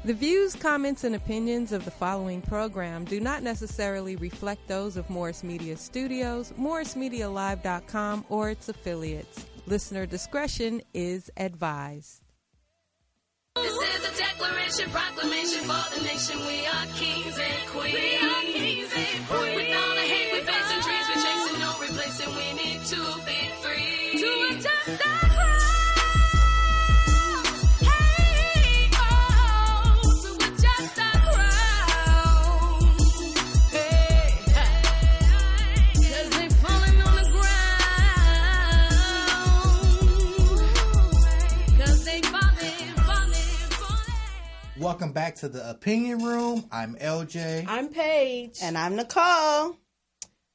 The views, comments, and opinions of the following program do not necessarily reflect those of Morris Media Studios, MorrisMediaLive.com, or its affiliates. Listener discretion is advised. This is a declaration, proclamation for the nation. We are kings and queens. We are kings and queens. With all the hate we facing, dreams we're chasing, no replacing. We need to be free. To adjust our crown. Hey, oh, to adjust our crown. Hey, 'cause they falling on the ground. 'Cause they falling. Welcome back to the Opinion Room. I'm LJ. I'm Paige. And I'm Nicole.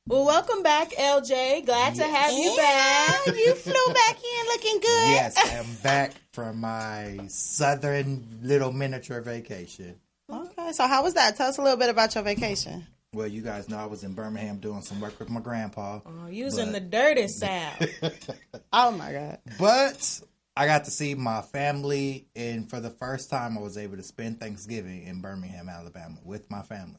Well, welcome back, LJ. Glad to have you back. You flew back in looking good. Yes, I'm back from my southern little miniature vacation. Okay, so how was that? Tell us a little bit about your vacation. Well, you guys know I was in Birmingham doing some work with my grandpa. Oh, you was in the dirty south. Oh, my God. But I got to see my family, and for the first time, I was able to spend Thanksgiving in Birmingham, Alabama, with my family.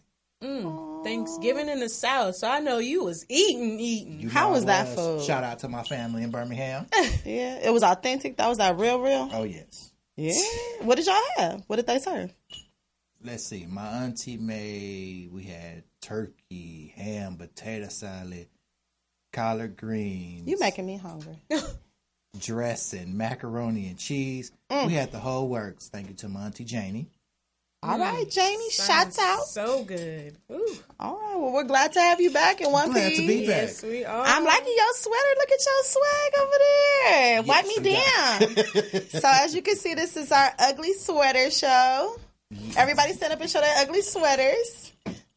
Thanksgiving in the south, so I know you was eating. You How know was I that food? Shout out to my family in Birmingham. Yeah, it was authentic. That was that real? Oh, yes. Yeah. What did y'all have? What did they serve? Let's see. My auntie we had turkey, ham, potato salad, collard greens. You making me hungry. Dressing, macaroni and cheese. We had the whole works. Thank you to my auntie Janie. All right, Janie, shouts out. So good. Ooh. All right, well, we're glad to have you back in one Glad piece. to be back. Yes, we are. I'm liking your sweater. Look at your swag over there. Wipe me down. So as you can see, this is our ugly sweater show. Yes. Everybody stand up and show their ugly sweaters.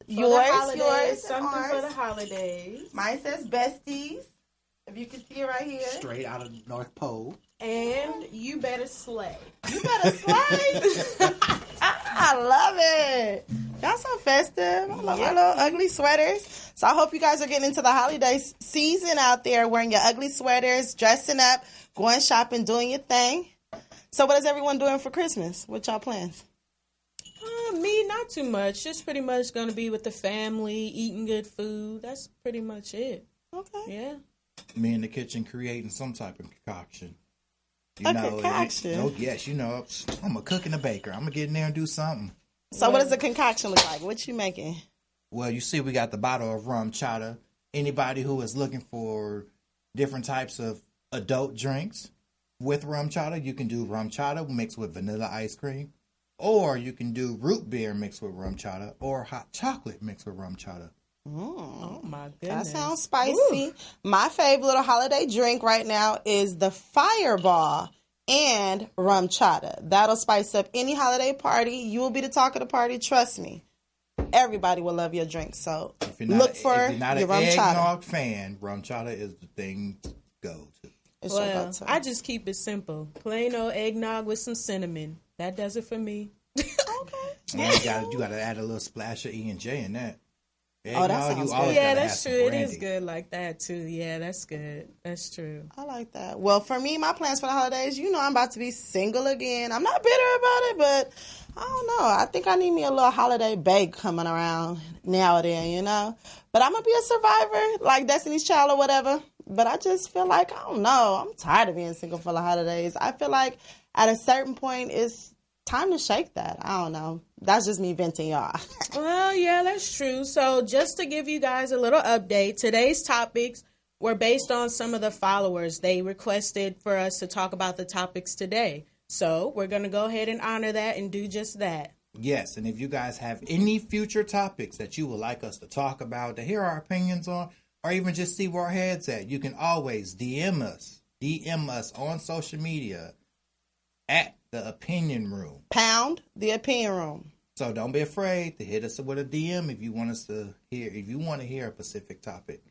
Yours, and something for ours. the holidays. Mine says besties. If you can see it right here. Straight out of the North Pole. And you better slay. You better slay. I love it. Y'all so festive. I love our little ugly sweaters. So I hope you guys are getting into the holiday season out there, wearing your ugly sweaters, dressing up, going shopping, doing your thing. So what is everyone doing for Christmas? What y'all plans? Me, not too much. Just pretty much going to be with the family, eating good food. That's pretty much it. Okay. Yeah. Me in the kitchen creating some type of concoction. Concoction? Oh, yes, I'm a cook and a baker. I'm going to get in there and do something. So what does a concoction look like? What you making? Well, you see we got the bottle of rum chata. Anybody who is looking for different types of adult drinks with rum chata, you can do rum chata mixed with vanilla ice cream. Or you can do root beer mixed with rum chata or hot chocolate mixed with rum chata. Oh, my That goodness. sounds spicy. Ooh. My favorite little holiday drink right now is the Fireball and rum chata. That'll spice up any holiday party. You will be the talk of the party. Trust me. Everybody will love your drink. So look for if you're not your an rum chata. eggnog fan, rum chata is the thing to go to. Well, I just keep it simple. Plain old eggnog with some cinnamon. That does it for me. Okay. You got to add a little splash of E&J in that. Oh, that sounds good. Yeah, that's true. It is good like that, too. Yeah, that's good. That's true. I like that. Well, for me, my plans for the holidays, I'm about to be single again. I'm not bitter about it, but I don't know. I think I need me a little holiday bake coming around now and then, But I'm going to be a survivor, like Destiny's Child or whatever. But I just feel like, I don't know. I'm tired of being single for the holidays. I feel like at a certain point, it's time to shake that. I don't know. That's just me venting, y'all. Well, yeah, that's true. So just to give you guys a little update, today's topics were based on some of the followers. They requested for us to talk about the topics today. So we're going to go ahead and honor that and do just that. Yes, and if you guys have any future topics that you would like us to talk about, to hear our opinions on, or even just see where our head's at, you can always DM us on social media at The Opinion Room. Pound The Opinion Room. So don't be afraid to hit us with a DM if you want to hear a specific topic.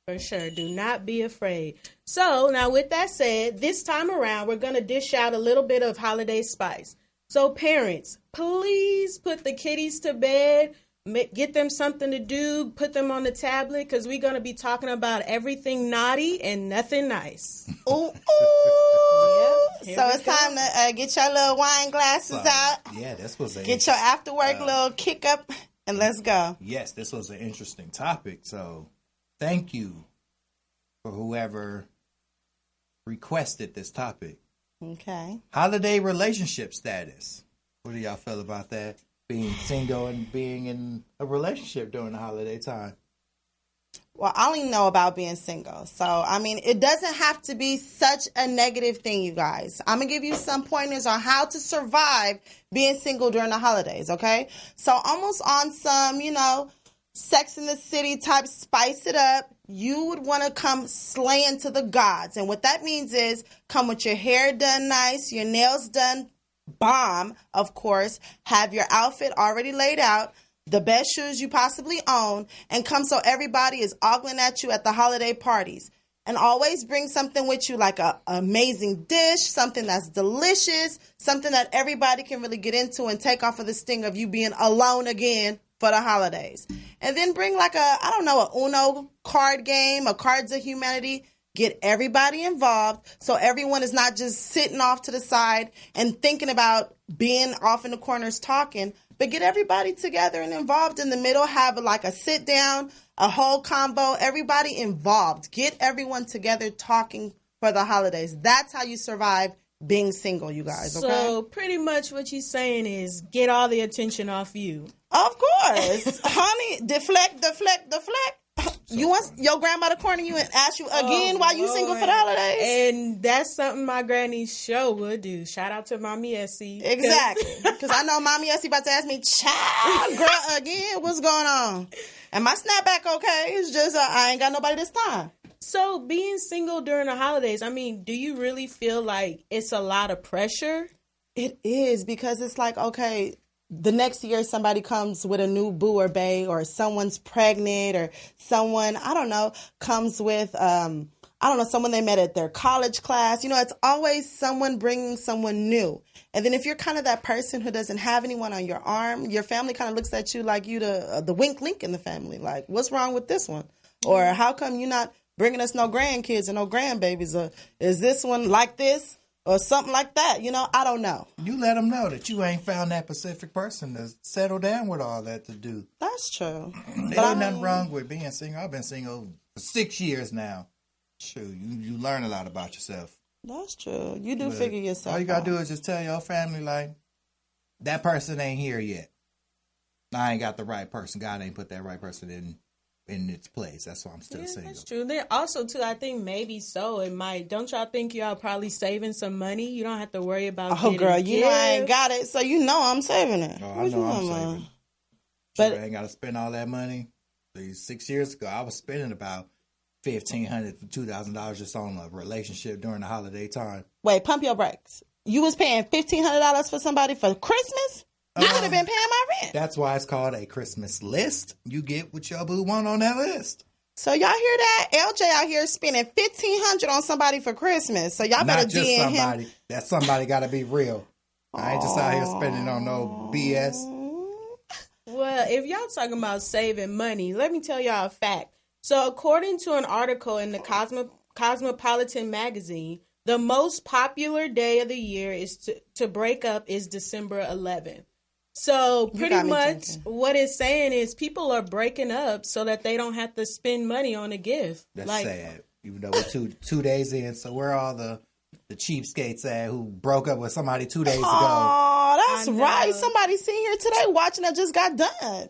For sure. Do not be afraid. So now with that said, this time around, we're going to dish out a little bit of holiday spice. So parents, please put the kiddies to bed. Get them something to do. Put them on the tablet because we're going to be talking about everything naughty and nothing nice. Ooh. Yeah. So it's time to get your little wine glasses out. Yeah, this was Get your after work little kick up, and let's go. Yes, this was an interesting topic. So thank you for whoever requested this topic. Okay. Holiday relationship status. What do y'all feel about that? Being single and being in a relationship during the holiday time. Well, I only know about being single. So, I mean, it doesn't have to be such a negative thing, you guys. I'm going to give you some pointers on how to survive being single during the holidays, okay? So, almost on some, Sex in the City type, spice it up. You would want to come slaying to the gods. And what that means is come with your hair done nice, your nails done bomb, of course. Have your outfit already laid out. The best shoes you possibly own, and come so everybody is ogling at you at the holiday parties. And always bring something with you, like an amazing dish, something that's delicious, something that everybody can really get into and take off of the sting of you being alone again for the holidays. And then bring like a Uno card game, a Cards of Humanity. Get everybody involved so everyone is not just sitting off to the side and thinking about being off in the corners talking, but get everybody together and involved in the middle. Have like a sit down, a whole combo, everybody involved. Get everyone together talking for the holidays. That's how you survive being single, you guys. Okay? So pretty much what you're saying is get all the attention off you. Of course. Honey, deflect. You want your grandmother corner you and ask you again why you single for the holidays? And that's something my granny sure would do. Shout out to Mommy Essie. Exactly. Because I know Mommy Essie about to ask me, child, girl, again, what's going on? And my snapback okay. It's just I ain't got nobody this time. So being single during the holidays, I mean, do you really feel like it's a lot of pressure? It is, because it's like, okay, the next year somebody comes with a new boo or bae, or someone's pregnant, or someone, I don't know, comes with, someone they met at their college class. It's always someone bringing someone new. And then if you're kind of that person who doesn't have anyone on your arm, your family kind of looks at you like you the wink link in the family. Like, what's wrong with this one? Or how come you're not bringing us no grandkids and no grandbabies? Or is this one like this? Or something like that, I don't know. You let them know that you ain't found that specific person to settle down with all that to do. That's true. There ain't nothing wrong with being single. I've been single for 6 years now. Shoot, you learn a lot about yourself. That's true. You do figure yourself out. All you got to do is just tell your family, like, that person ain't here yet. I ain't got the right person. God ain't put that right person in its place. That's why I'm still single. That's true. Then also too, I think maybe so. It might. Don't y'all think y'all probably saving some money? You don't have to worry about. Oh, girl, I ain't got it, so I'm saving it. Oh, I know I'm saving. But I ain't got to spend all that money. 6 years ago, I was spending about $1,500 to $2,000 just on a relationship during the holiday time. Wait, pump your brakes. You was paying $1,500 for somebody for Christmas? You would have been paying my rent. That's why it's called a Christmas list. You get what your boo want on that list. So y'all hear that? LJ out here spending $1,500 on somebody for Christmas. So y'all better DM him. That somebody got to be real. I ain't just out here spending on no BS. Well, if y'all talking about saving money, let me tell y'all a fact. So according to an article in the Cosmopolitan magazine, the most popular day of the year is to break up is December 11th. So pretty much what it's saying is people are breaking up so that they don't have to spend money on a gift. That's sad. Even though we're two days in, so where are all the cheapskates at who broke up with somebody 2 days ago? Oh, that's right. Somebody sitting here today watching that just got done.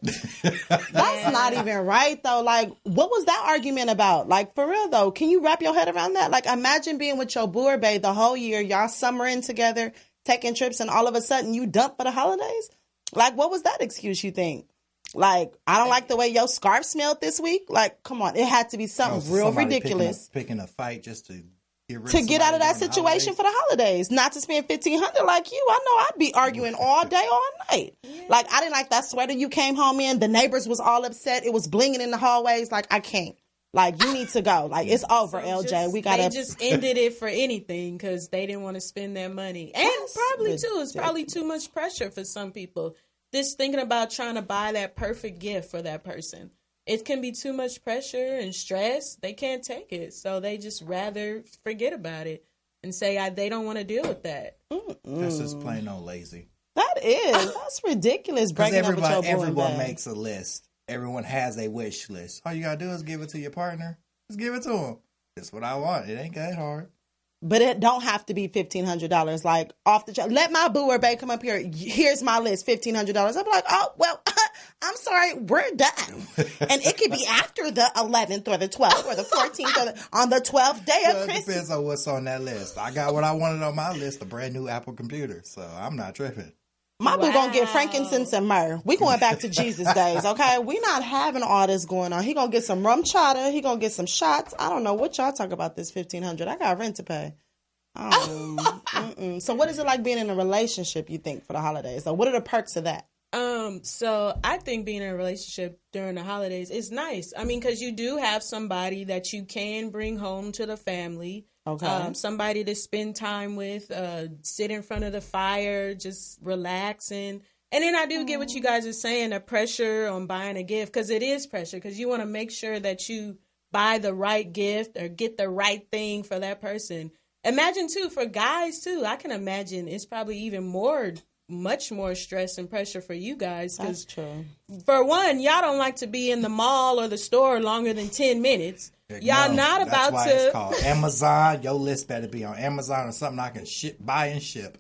That's not even right, though. Like, what was that argument about? Like, for real, though, can you wrap your head around that? Like, imagine being with your boo or bae the whole year, y'all summering together, taking trips, and all of a sudden you dump for the holidays? Like, what was that excuse, you think? Like, I don't like the way your scarf smelled this week. Like, come on. It had to be something real ridiculous. Picking a fight just to get out of that situation for the holidays. Not to spend $1,500 like you. I know I'd be arguing all day, all night. Yeah. Like, I didn't like that sweater you came home in. The neighbors was all upset. It was blinging in the hallways. Like, I can't. Like, you need to go. Like, it's over, so LJ. They just ended it for anything because they didn't want to spend their money. And probably, too, it's probably too much pressure for some people. Just thinking about trying to buy that perfect gift for that person. It can be too much pressure and stress. They can't take it. So they just rather forget about it and say they don't want to deal with that. That's just plain old lazy. That's ridiculous. Because Breaking up with your boy everyone and bae. makes a list. Everyone has a wish list. All you gotta do is give it to your partner. Just give it to them. That's what I want. It ain't that hard. But it don't have to be $1,500. Like off the chart. Let my boo or bae come up here. Here's my list, $1,500. I'll be like, oh well, I'm sorry, we're done. And it could be after the 11th or the 12th or the 14th or on the 12th day of Well, it Christmas. depends on what's on that list. I got what I wanted on my list, a brand new Apple computer. So I'm not tripping. My boo gonna get frankincense and myrrh. We going back to Jesus days, okay? We not having all this going on. He gonna get some rum chata. He gonna get some shots. I don't know what y'all talk about this $1,500. I got rent to pay. So what is it like being in a relationship, you think, for the holidays? So what are the perks of that? So I think being in a relationship during the holidays is nice. I mean, because you do have somebody that you can bring home to the family. Okay. Somebody to spend time with, sit in front of the fire, just relaxing. And then I do get what you guys are saying, the pressure on buying a gift, because it is pressure, because you want to make sure that you buy the right gift or get the right thing for that person. Imagine, too, for guys, too, I can imagine it's probably even much more stress and pressure for you guys. That's true. For one, y'all don't like to be in the mall or the store longer than 10 minutes. Y'all not about that's why to. It's called Amazon. Your list better be on Amazon or something I can buy and ship.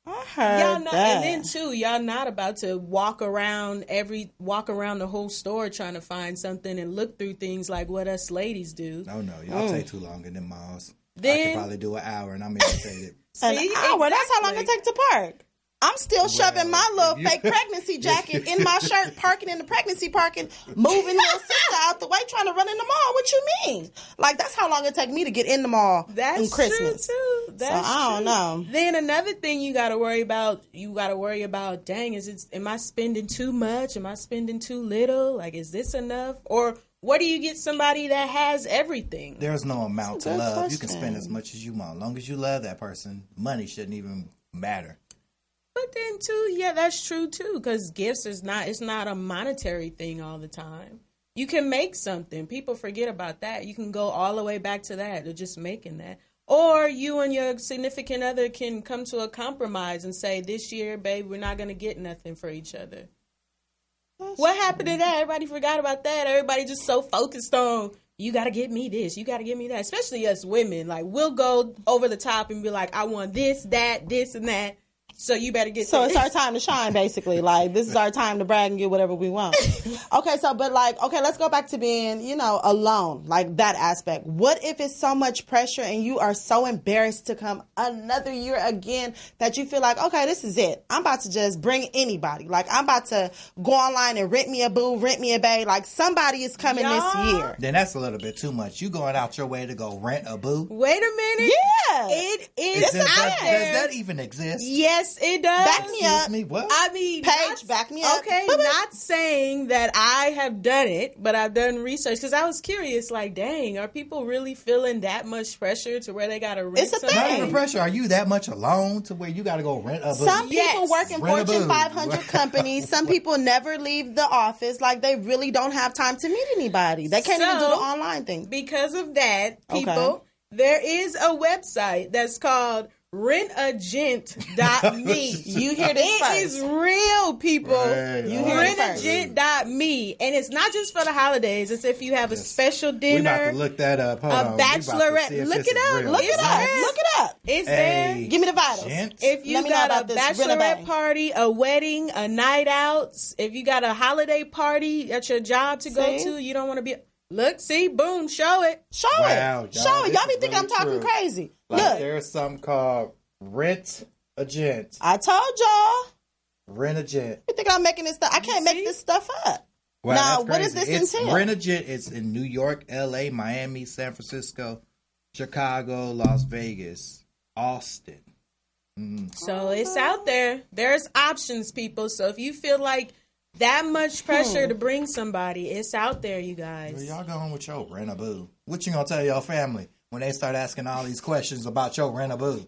I heard Y'all not, that. and then too, y'all not about to walk around the whole store trying to find something and look through things like what us ladies do. No, y'all take too long in them malls. I Then- could probably do an hour and I'm irritated. An See, hour. That's how long it exactly. takes to park. I'm still shoving my little fake pregnancy jacket in my shirt, parking in the pregnancy parking, moving little sister out the way, trying to run in the mall. What you mean? Like, that's how long it take me to get in the mall That's in Christmas. true too. That's so I don't true. know. Then another thing you got to worry about. Dang, am I spending too much? Am I spending too little? Like, is this enough? Or what do you get somebody that has everything? There's no amount to That's a good love. You can question. spend as much as you want. As long as you love that person, money shouldn't even matter. But then too, yeah, that's true too. Because gifts it's not a monetary thing all the time. You can make something. People forget about that. You can go all the way back to that, or just making that. Or you and your significant other can come to a compromise and say, this year, babe, we're not going to get nothing for each other. What happened to that? Everybody forgot about that. Everybody just so focused on, you got to get me this, you got to get me that. Especially us women. Like, we'll go over the top and be like, I want this, that, this, and that. So you better get So this. it's our time to shine, basically. Like, this is our time to brag and get whatever we want. Okay, let's go back to being, alone. Like, that aspect. What if it's so much pressure and you are so embarrassed to come another year again that you feel like, okay, this is it. I'm about to just bring anybody. Like, I'm about to go online and rent me a boo, rent me a bae. Like, somebody is coming this year. Then that's a little bit too much. You going out your way to go rent a boo? Wait a minute. Yeah. It is Does out there. that even exist? Yes, it does. Back me up. Excuse me, what? I mean, Paige, back me up. Okay, Boop, boop. not saying that I have done it, but I've done research because I was curious. Like, dang, are people really feeling that much pressure to where they got to rent It's a something? Not thing. even pressure. Are you that much alone to where you got to go rent a boo? Some people Yes. work in Rent a Fortune boo. 500 companies. Some people never leave the office. Like, they really don't have time to meet anybody. They can't even do So, the online thing. Because of that, people, Okay. there is a website that's called rentagent.me. You hear this It first. is real, people. Right. You hear it first. Rentagent.me. And it's not just for the holidays. It's if you have a special We about dinner, to look that up. Hold a on. We about to bachelorette. see if Look this it is up. real. Look it It's up. there. Look it up. It's Hey, there. Give me the vitals. gent. If you Let me know got about a this bachelorette renovate. party, a wedding, a night out, if you got a holiday party at your job to go See? to, you don't want to be. Look, see, boom, show it. Show Wow, it. y'all, Show it. this Y'all be is thinking I'm really talking true. crazy. Like, Look, there's something called Rent a Gent. I told y'all. Rent a Gent. You think I'm making this stuff? I can't make this stuff up. Wow, Now, that's what does crazy. this It's entail? Rent a Gent. It's in New York, LA, Miami, San Francisco, Chicago, Las Vegas, Austin. So it's out there. There's options, people. So if you feel like that much pressure to bring somebody, it's out there, you Well, guys. y'all go home with your rent a boo. What you gonna tell your family when they start asking all these questions about your rent a boo?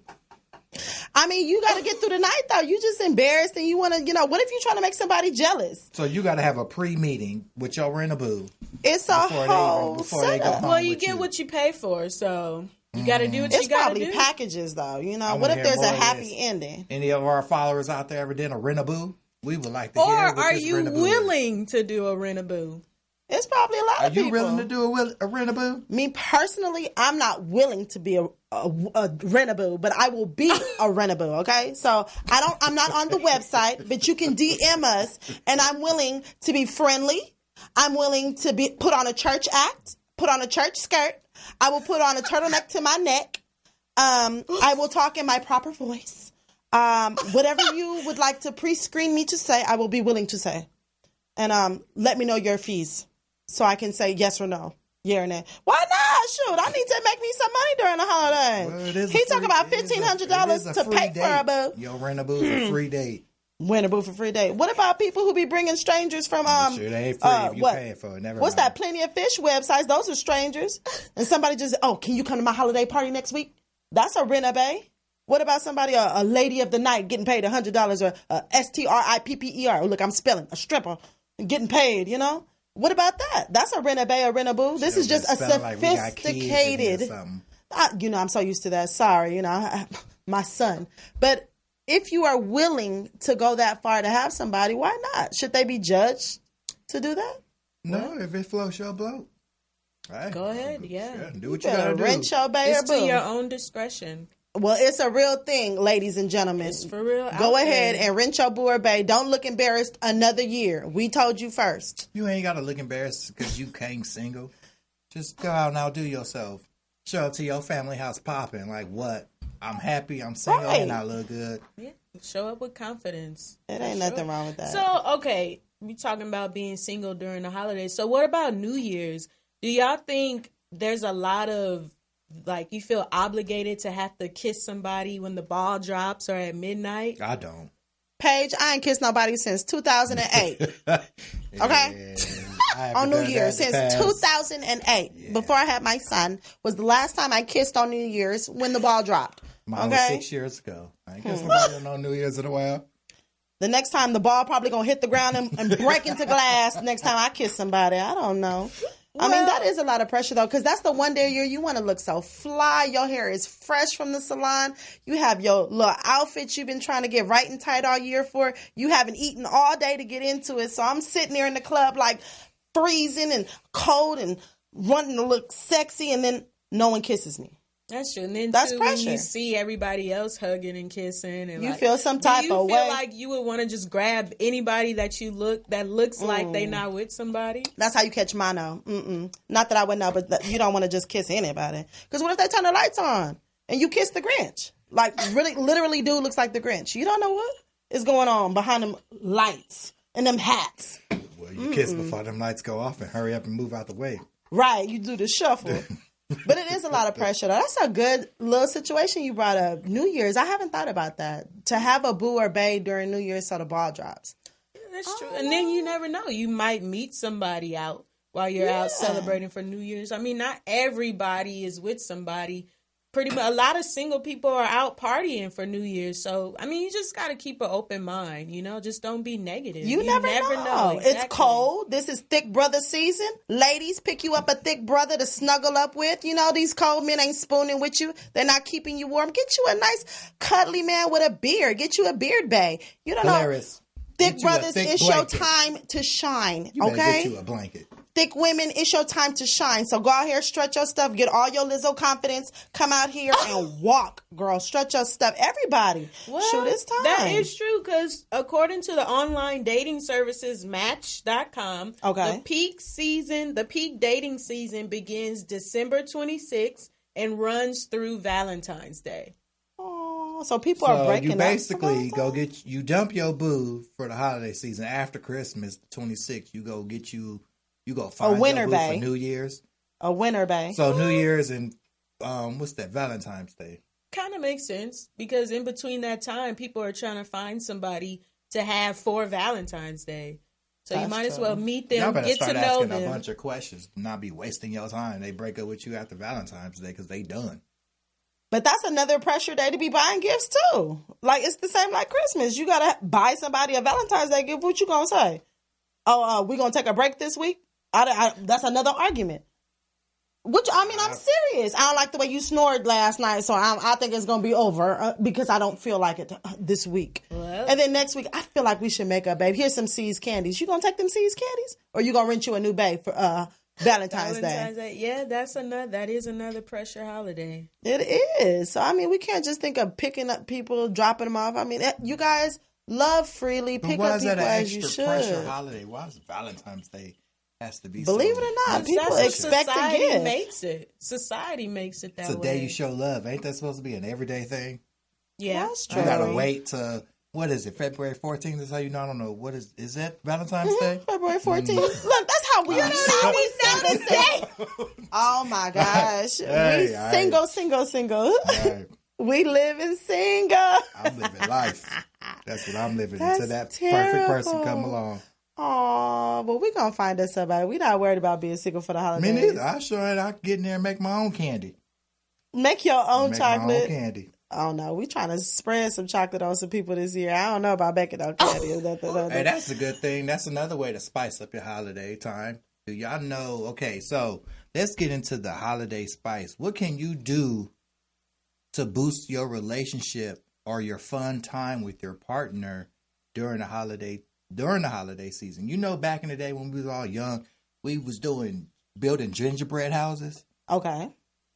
I mean, you got to get through the night, though. You just embarrassed and you want to, what if you're trying to make somebody jealous? So you got to have a pre-meeting with your rent a boo It's a before whole they go setup. home Well, you with get what you pay for. So You got to do what It's you got to probably do. packages, though. You know, I what wanna if there's hear a more of happy this. ending? Any of our followers out there ever did a rent-a-boo? We would like to Or hear what are this you rent-a-boo is. willing to do a rent-a-boo? It's probably a lot Are of you people. willing to do a rent-a-boo? Me personally, I'm not willing to be a rent-a-boo, but I will be a rent-a-boo, okay? So I'm not on the website, but you can DM us, and I'm willing to be friendly. I'm willing to be put on a church act, put on a church skirt. I will put on a turtleneck to my neck. I will talk in my proper voice. Whatever you would like to pre-screen me to say, I will be willing to say. And let me know your fees so I can say yes or no. Yeah or nay. Why not? Shoot, I need to make me some money during the holiday. Well, it is He a talking free- about it is a- $1,500 it is to free pay for a date. boo. Yo, rent-a-boo is a free date. Winter boo for free day. What about people who be bringing strangers from Sure, they ain't free if you paying for it. Never What's mind. that? Plenty of Fish websites. Those are strangers. And somebody just, can you come to my holiday party next week? That's a rent-a-bay. What about somebody, a lady of the night getting paid $100 or a STRIPPER? Look, I'm spelling a stripper getting paid. You know. What about that? That's a rent-a-bay or rent-a-boo. This is just a Spelling like we got kids in here or sophisticated. something. I'm so used to that. Sorry, my son. But if you are willing to go that far to have somebody, why not? Should they be judged to do that? No, if it floats your boat. Right. Go ahead, yeah. Do what you Better gotta do. rent your bay or It's to boo. your own discretion. Well, it's a real thing, ladies and gentlemen. It's for real. Go out ahead there. and rent your boo or bay. Don't look embarrassed another year. We told you first. You ain't gotta look embarrassed because you came single. Just go out and outdo yourself. Show up to your family house popping. Like, what? I'm happy, I'm single, Right. and I look good. Yeah, show up with confidence. It ain't For nothing wrong with that. So, okay, we talking about being single during the holidays. So, what about New Year's? Do y'all think there's a lot of, like, you feel obligated to have to kiss somebody when the ball drops or at midnight? I don't. Paige, I ain't kissed nobody since 2008. Okay? On New Year's since 2008. Before I had my son, was the last time I kissed on New Year's when the ball dropped. Mine was 6 years ago. I ain't kissed nobody on no New Year's in a while. The next time the ball probably gonna hit the ground and break into glass. Next time I kiss somebody, I don't know. I mean, that is a lot of pressure though, because that's the one day a year you want to look so fly. Your hair is fresh from the salon. You have your little outfit you've been trying to get right and tight all year for. You haven't eaten all day to get into it. So I'm sitting there in the club like freezing and cold and wanting to look sexy, and then no one kisses me. That's true. And then That's too, when pressure. you see everybody else hugging and kissing, and You like, feel some do type you of feel way. like you would want to just grab anybody that looks like they not with somebody? That's how you catch mono. Not that I would know, but you don't want to just kiss anybody. Because what if they turn the lights on and you kiss the Grinch? Like, really, literally, dude looks like the Grinch. You don't know what is going on behind them lights and them hats. Well, you kiss before them lights go off and hurry up and move out the way. Right, you do the shuffle. But it is a lot of pressure. That's a good little situation you brought up. New Year's, I haven't thought about that. To have a boo or bae during New Year's so the ball drops. That's true. And then you never know. You might meet somebody out while you're out celebrating for New Year's. I mean, not everybody is with somebody. Pretty much, a lot of single people are out partying for New Year's. So, I mean, you just got to keep an open mind, Just don't be negative. You never know. Exactly. It's cold. This is thick brother season. Ladies, pick you up a thick brother to snuggle up with. These cold men ain't spooning with you. They're not keeping you warm. Get you a nice cuddly man with a beard. Get you a beard bae. You don't know. Hilarious. Thick Get you a brothers, thick it's blanket. your time to shine. You better Okay? get you a blanket. Thick women, it's your time to shine. So go out here, stretch your stuff, get all your Lizzo confidence. Come out here and walk, girl. Stretch your stuff. Everybody. Shoot, it's time. That is true because according to the online dating services Match.com, Okay. the peak dating season begins December 26th and runs through Valentine's Day. Oh, so people are So breaking you up. basically you dump your boo for the holiday season after Christmas, the 26th. You go find winter your boo bae. for New Year's. A winter bae. So New Year's and what's that? Valentine's Day. Kind of makes sense because in between that time, people are trying to find somebody to have for Valentine's Day. So you That's might as true. well meet Y'all them, better get to start know asking them. a bunch of questions, not be wasting your time. They break up with you after Valentine's Day because they done. But that's another pressure day to be buying gifts too. Like it's the same like Christmas. You gotta buy somebody a Valentine's Day gift. What you gonna say? Oh, we gonna take a break this week? That's another argument. Which, I mean, I'm serious. I don't like the way you snored last night, so I think it's going to be over because I don't feel like it this week. Well. And then next week, I feel like we should make up, babe. Here's some C's candies. You going to take them C's candies? Or you going to rent you a new babe for Valentine's Day? Yeah, that is another pressure holiday. It is. So, I mean, we can't just think of picking up people, dropping them off. I mean, you guys love freely. Pick up people as you should. Why is that an extra pressure holiday? Why is Valentine's Day has to be Believe so it or not, people That's expect what a gift. makes it. Society makes it that It's a way. day you show love. Ain't that supposed to be an everyday thing? Yeah, That's true. You gotta wait to, what is it, February 14th is how you know? I don't know. What is that Valentine's Day? February 14th. Look, that's how we know this day. Oh my gosh. Hey, we all single. Right. We live in single. I'm living life. That's what I'm living That's until that terrible. perfect person come along. Oh, but we gonna find us somebody. We not worried about being single for the holidays. Me neither. I sure ain't. I can get in there and make my own candy. Make your own Make my chocolate. own candy. Oh no, we trying to spread some chocolate on some people this year. I don't know about making no candy. Hey, that's a good thing. That's another way to spice up your holiday time. Do y'all know? Okay, so let's get into the holiday spice. What can you do to boost your relationship or your fun time with your partner during the holiday season? You know, back in the day when we was all young, we was building gingerbread houses. Okay.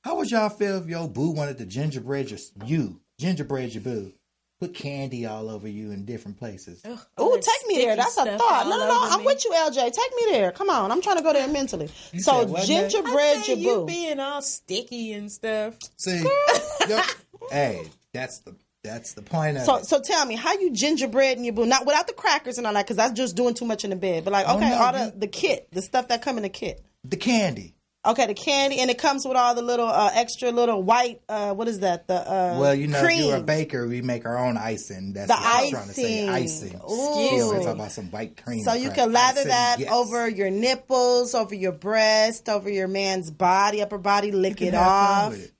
How would y'all feel if your boo wanted to gingerbread your boo? Put candy all over you in different places. Oh, take me there. That's a thought. No. I'm with you, LJ. Take me there. Come on. I'm trying to go there mentally. So, gingerbread your you boo. being all sticky and stuff. See, hey, that's the point of it. So tell me, how you gingerbread in your boo? Not without the crackers and all that, because that's just doing too much in the bed. But like, Oh, okay, no, all the kit, the stuff that come in the kit. The candy. Okay, the candy, and it comes with all the little extra little white. What is that? The Well, you know, cream. if you're a baker, we make our own icing. That's The what I'm trying to say. icing. Icing. Ooh. Yeah, we're talking about some white cream. So you crap. can lather Icing, that yes. over your nipples, over your breast, over your man's body, upper body. Lick You it can have fun off. with it.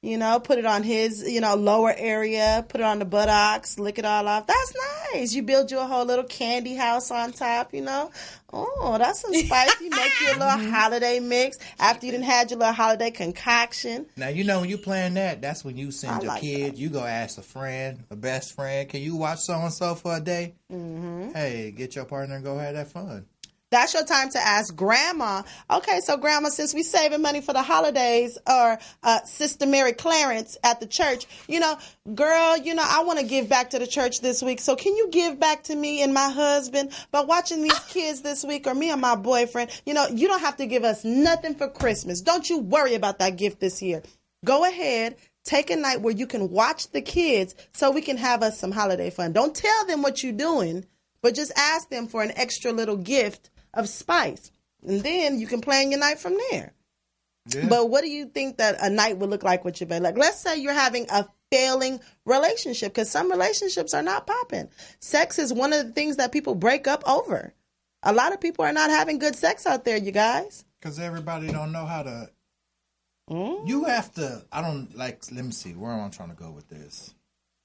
You know, put it on his, lower area. Put it on the buttocks. Lick it all off. That's nice. You build you a whole little candy house on top. Oh, that's some spicy. Make you a little holiday mix after you done had your little holiday concoction. Now, when you plan that, that's when you send your like kid. that. You go ask a friend, a best friend, can you watch so-and-so for a day? Mm-hmm. Hey, get your partner and go have that fun. That's your time to ask grandma. Okay, so grandma, since we saving money for the holidays, or Sister Mary Clarence at the church, girl, I want to give back to the church this week. So can you give back to me and my husband by watching these kids this week, or me and my boyfriend? You don't have to give us nothing for Christmas. Don't you worry about that gift this year. Go ahead. Take a night where you can watch the kids so we can have us some holiday fun. Don't tell them what you're doing, but just ask them for an extra little gift of spice, and then you can plan your night from there. Yeah. But what do you think that a night would look like with your babe? Like, let's say you're having a failing relationship, because some relationships are not popping. Sex is one of the things that people break up over. A lot of people are not having good sex out there, you guys. Because everybody don't know how to. You have to. Let me see. Where am I trying to go with this?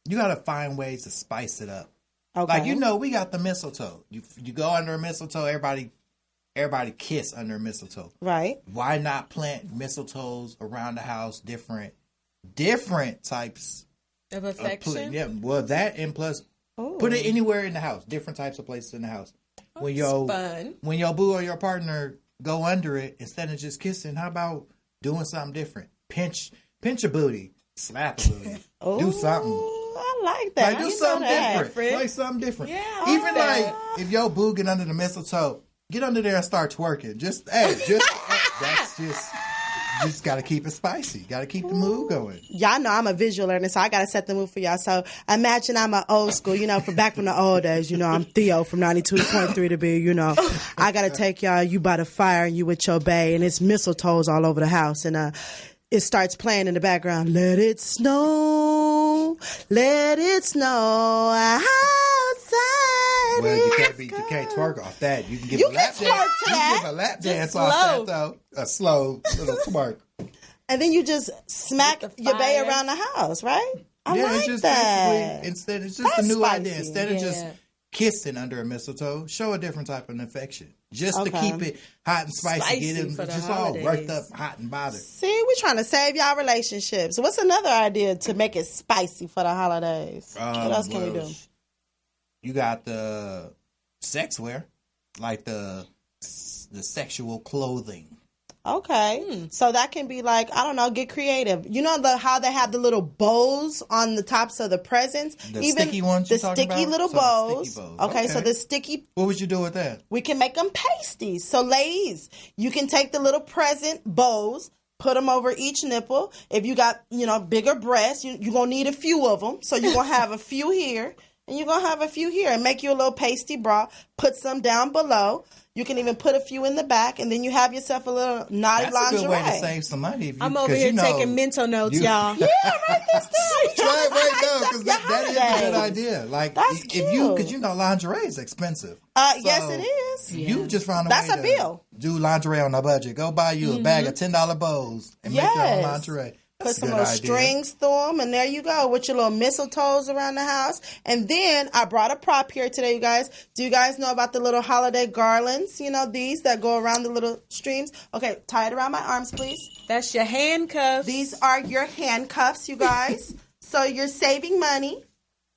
You got to find ways to spice it up. Okay. Like, we got the mistletoe. You go under a mistletoe, everybody kiss under a mistletoe. Right. Why not plant mistletoes around the house, different types Of of affection. yeah, well, that, and plus put it anywhere in the house, different types of places in the house. When fun. when your boo or your partner go under it, instead of just kissing, how about doing something different? Pinch a booty, slap a booty, do something. I like that. Like, do You know something that. different. Fred. Like something different. Yeah, Even like if your boo get under the mistletoe, get under there and start twerking. That's just you just got to keep it spicy. Got to keep the mood going. Y'all know I'm a visual learner, so I got to set the mood for y'all. So imagine I'm an old school, from back from the old days. I'm Theo from 92.3 to be, I got to take y'all, you by the fire and you with your bae, and it's mistletoes all over the house. And it starts playing in the background. Let it snow outside. Well, you can't twerk off that. You can give a lap dance. twerk to that. You can give a lap dance slow. off that though. A slow little twerk. And then you just smack With the your bae fire. around the house, right? I Yeah, like it's just that. basically it's just That's a new idea. spicy. Instead of just kissing under a mistletoe show a different type of affection. Just to Okay. keep it hot and spicy, get it for the just all worked holidays. up, hot and bothered. See, we're trying to save y'all relationships. What's another idea to make it spicy for the holidays? What else can we Well, do? You got the sex wear, like the sexual clothing. Okay, so that can be like, I don't know, get creative. You know how they have the little bows on the tops of the presents, The sticky ones the you're talking sticky about? little So the bows. sticky bows. Okay, so Okay. the sticky, What would you do with that? we can make them pasties. So ladies, you can take the little present bows, put them over each nipple. If you got, bigger breasts, you're going to need a few of them. So you're going to have a few here and you're going to have a few here, and make you a little pasty bra. Put some down below. You can even put a few in the back, and then you have yourself a little naughty That's lingerie. a good way to save some money. If you, I'm over 'cause here you know, taking mental notes, you- y'all. Yeah, right this down. Right, no, Spice because up that your is a good holidays. idea. Like, That's if you, cute. because lingerie is expensive. Yes, So, it is. You just found a That's way a to bill. do lingerie on a budget. Go buy you a bag of $10 bows and make your own Yes. lingerie. Put That's a some good little idea. strings through them, and there you go with your little mistletoes around the house. And then I brought a prop here today, you guys. Do you guys know about the little holiday garlands? These that go around the little streams. Okay, tie it around my arms, please. That's your handcuffs. These are your handcuffs, you guys. So you're saving money,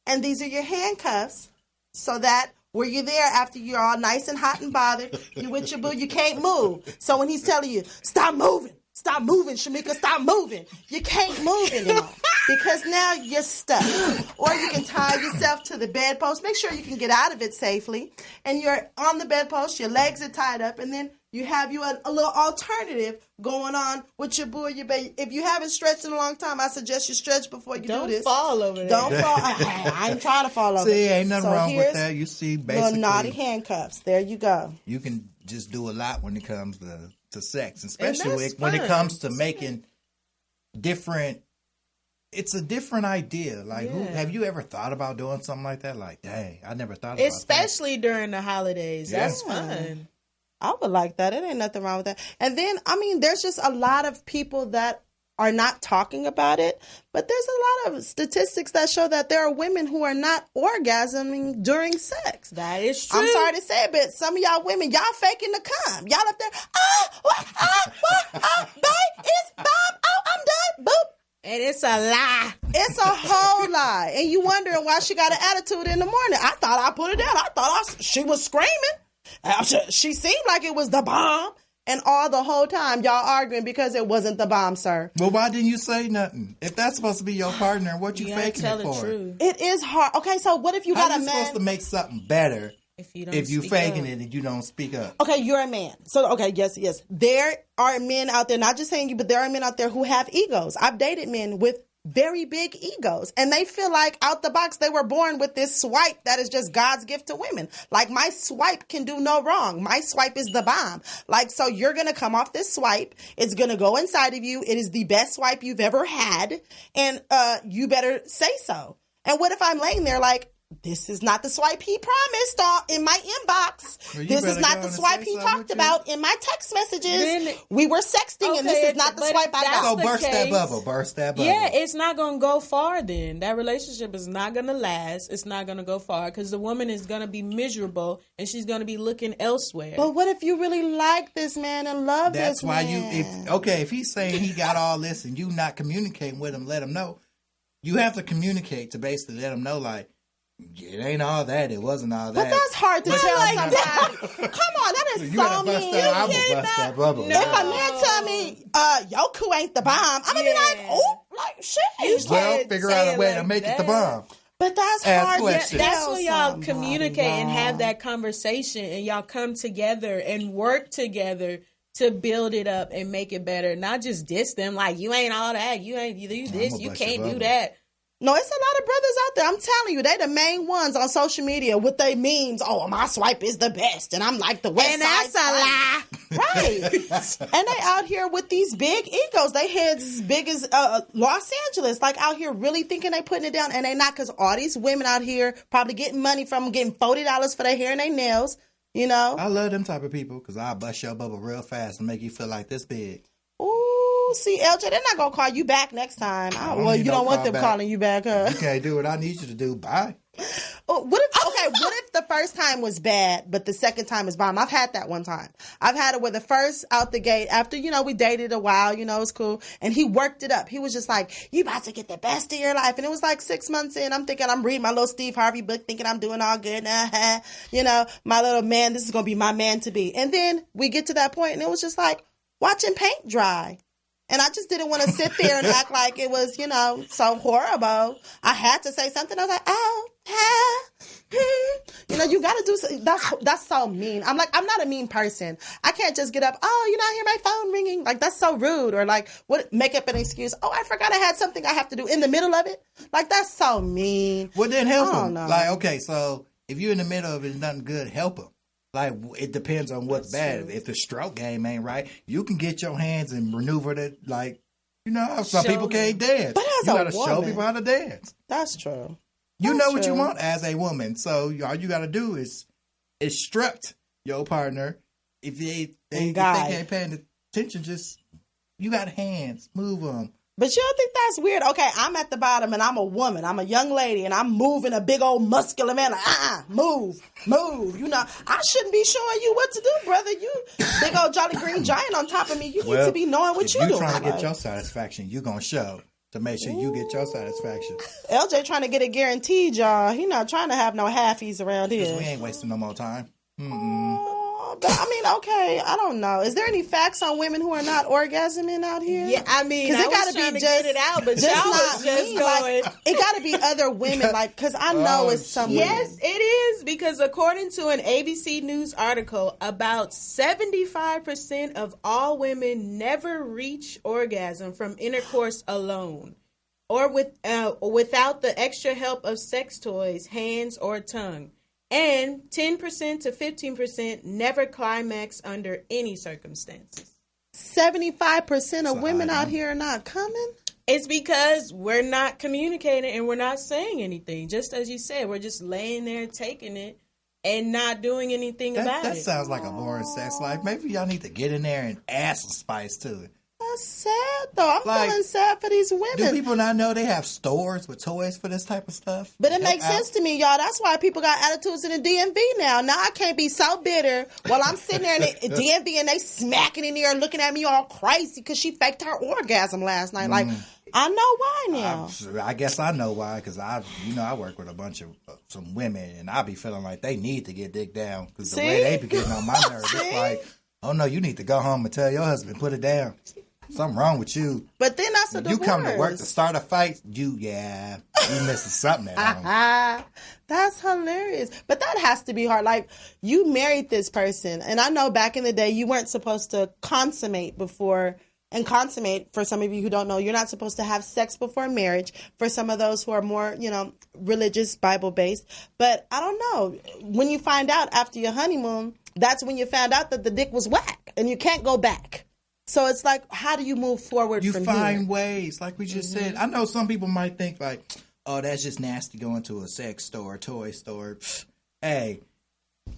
and these are your handcuffs, so that where you're there after you're all nice and hot and bothered, you with your boo, you can't move. So when he's telling you, stop moving, Shamika, stop moving, you can't move anymore because now you're stuck. Or you can tie yourself to the bedpost. Make sure you can get out of it safely. And you're on the bedpost, your legs are tied up, and then you have a little alternative going on with your boo or your baby. If you haven't stretched in a long time, I suggest you stretch before you Don't do this. fall over there. Don't fall. I ain't trying to fall over. See, ain't nothing So wrong with here's that. You see, little naughty basically, handcuffs. There you go. you can just do a lot when it comes to sex, especially that's when it fun. comes to making different. It's a different idea. Like, Yeah. have you ever thought about doing something like that? Like, dang, I never thought about that. Especially during the holidays. Yeah. That's fun. I would like that. It ain't nothing wrong with that. And then, there's just a lot of people that are not talking about it, but there's a lot of statistics that show that there are women who are not orgasming during sex. That is true. I'm sorry to say it, but some of y'all women, y'all faking the cum. Y'all up there, babe, it's Bob. Oh, I'm done. Boop. And it's a lie. It's a whole lie. And you wondering why she got an attitude in the morning. I thought I put it down. I thought she was screaming. She seemed like it was the bomb. And all the whole time, y'all arguing because it wasn't the bomb, sir. Well, why didn't you say nothing? If that's supposed to be your partner, what you You gotta faking tell it the for? truth. It is hard. Okay, so what if you How got a you supposed to man? make something better If you don't if you speak faking up. it and you don't speak up? Okay, you're a man. So, okay, yes. There are men out there, not just saying you, but there are men out there who have egos. I've dated men with very big egos, and they feel like out the box they were born with this swipe that is just God's gift to women. Like, my swipe can do no wrong. My swipe is the bomb. Like, so you're going to come off this swipe. It's going to go inside of you. It is the best swipe you've ever had, and you better say so. And what if I'm laying there like, this is not the swipe he promised in my inbox. Well, you This is better not go the and swipe say he something talked with you. about in my text messages. Then- We were sexting, and this Okay, is not the but swipe I that's got. So the burst that case. bubble. Burst that bubble. Yeah, it's not going to go far then. That relationship is not going to last. It's not going to go far because the woman is going to be miserable and she's going to be looking elsewhere. But what if you really like this man and love That's this why man? if he's saying he got all this and you not communicating with him, let him know. You have to communicate to basically let him know, like, it ain't all that. It wasn't all But that. that's hard to But tell that's somebody. not- Come on, that is You better so bust mean. that. I'm gonna bust that bubble. No. If a man tell me, Yoku ain't the bomb, I'm gonna be like, Yeah. oh, like shit. Well, can't figure say out a it way to like make it the that. bomb. But that's Ask hard to questions. tell That's when y'all somebody, communicate and have y'all. that conversation and y'all come together and work together to build it up and make it better. Not just diss them like, you ain't all that. You ain't you this. I'ma You bust your can't do bubble. that. No, it's a lot of brothers out there. I'm telling you, they the main ones on social media with their memes. Oh, my swipe is the best, and I'm like the West And Side that's a lie. Right. And they out here with these big egos. They heads as big as Los Angeles. Like out here really thinking they putting it down. And they not, because all these women out here probably getting money from them, getting $40 for their hair and their nails. You know? I love them type of people because I'll bust your bubble real fast and make you feel like this big. Ooh, see, LJ, they're not going to call you back next time. don't Well, need you no don't want call them back. calling you back, huh? You can't do what I need you to do. Bye. what if the first time was bad, but the second time is bomb? I've had that one time. I've had it where the first out the gate, after, we dated a while, it was cool, and he worked it up. He was just like, you about to get the best of your life. And it was like 6 months in, I'm thinking, I'm reading my little Steve Harvey book, thinking I'm doing all good. My little man, this is going to be my man to be. And then we get to that point, and it was just like watching paint dry. And I just didn't want to sit there and act like it was, so horrible. I had to say something. I was like, you got to do something. That's so mean. I'm not a mean person. I can't just get up. Oh, you not hear my phone ringing? Like, that's so rude. Or like, make up an excuse. Oh, I forgot I had something I have to do in the middle of it. Like, that's so mean. Well, then help him. Know. Like, okay, so if you're in the middle of it, nothing good, help him. Like, it depends on what's bad. If the stroke game ain't right, you can get your hands and maneuver it. Like, some people can't dance. But as you a got to woman, show people how to dance. That's true. You know what you want as a woman. So all you got to do is instruct your partner. If they can't pay attention, just, you got hands, move them. But you don't think that's weird? Okay, I'm at the bottom and I'm a woman. I'm a young lady and I'm moving a big old muscular man. Like, move. I shouldn't be showing you what to do, brother. You big old Jolly Green Giant on top of me. You need to be knowing what you're doing. If you're trying to get your satisfaction, you're going to show to make sure you get your satisfaction. LJ trying to get it guaranteed, y'all. He not trying to have no halfies around here. We ain't wasting no more time. But I mean, okay, I don't know. Is there any facts on women who are not orgasming out here? Yeah, I mean, because it got to be just it out, but just y'all not was just me. going. Like, it got to be other women, like, because I know it's some. Yes, it is, because according to an ABC News article, about 75% of all women never reach orgasm from intercourse alone, or without the extra help of sex toys, hands, or tongue. And 10% to 15% never climax under any circumstances. 75% of women out here are not coming? It's because we're not communicating and we're not saying anything. Just as you said, we're just laying there taking it and not doing anything about it. That sounds like a boring sex life. Maybe y'all need to get in there and add some spice to it. That's sad, though. I'm feeling sad for these women. Do people not know they have stores with toys for this type of stuff? But it makes sense to me, y'all. That's why people got attitudes in the DMV now. Now I can't be so bitter while I'm sitting there in the DMV and they smacking in there looking at me all crazy because she faked her orgasm last night. Like, I know why now. I guess I know why, because I work with a bunch of some women and I be feeling like they need to get dick down because the way they be getting on my nerves, it's like, oh no, you need to go home and tell your husband, put it down. Something wrong with you. But then that's a divorce. You come to work to start a fight, you missing something at home. That's hilarious. But that has to be hard. Like, you married this person, and I know back in the day you weren't supposed to consummate before. And consummate, for some of you who don't know, you're not supposed to have sex before marriage. For some of those who are more, religious, Bible-based. But I don't know. When you find out after your honeymoon, that's when you found out that the dick was whack, and you can't go back. So it's like, how do you move forward from here? You find ways, like we just said. I know some people might think like, oh, that's just nasty going to a sex store, toy store. Hey,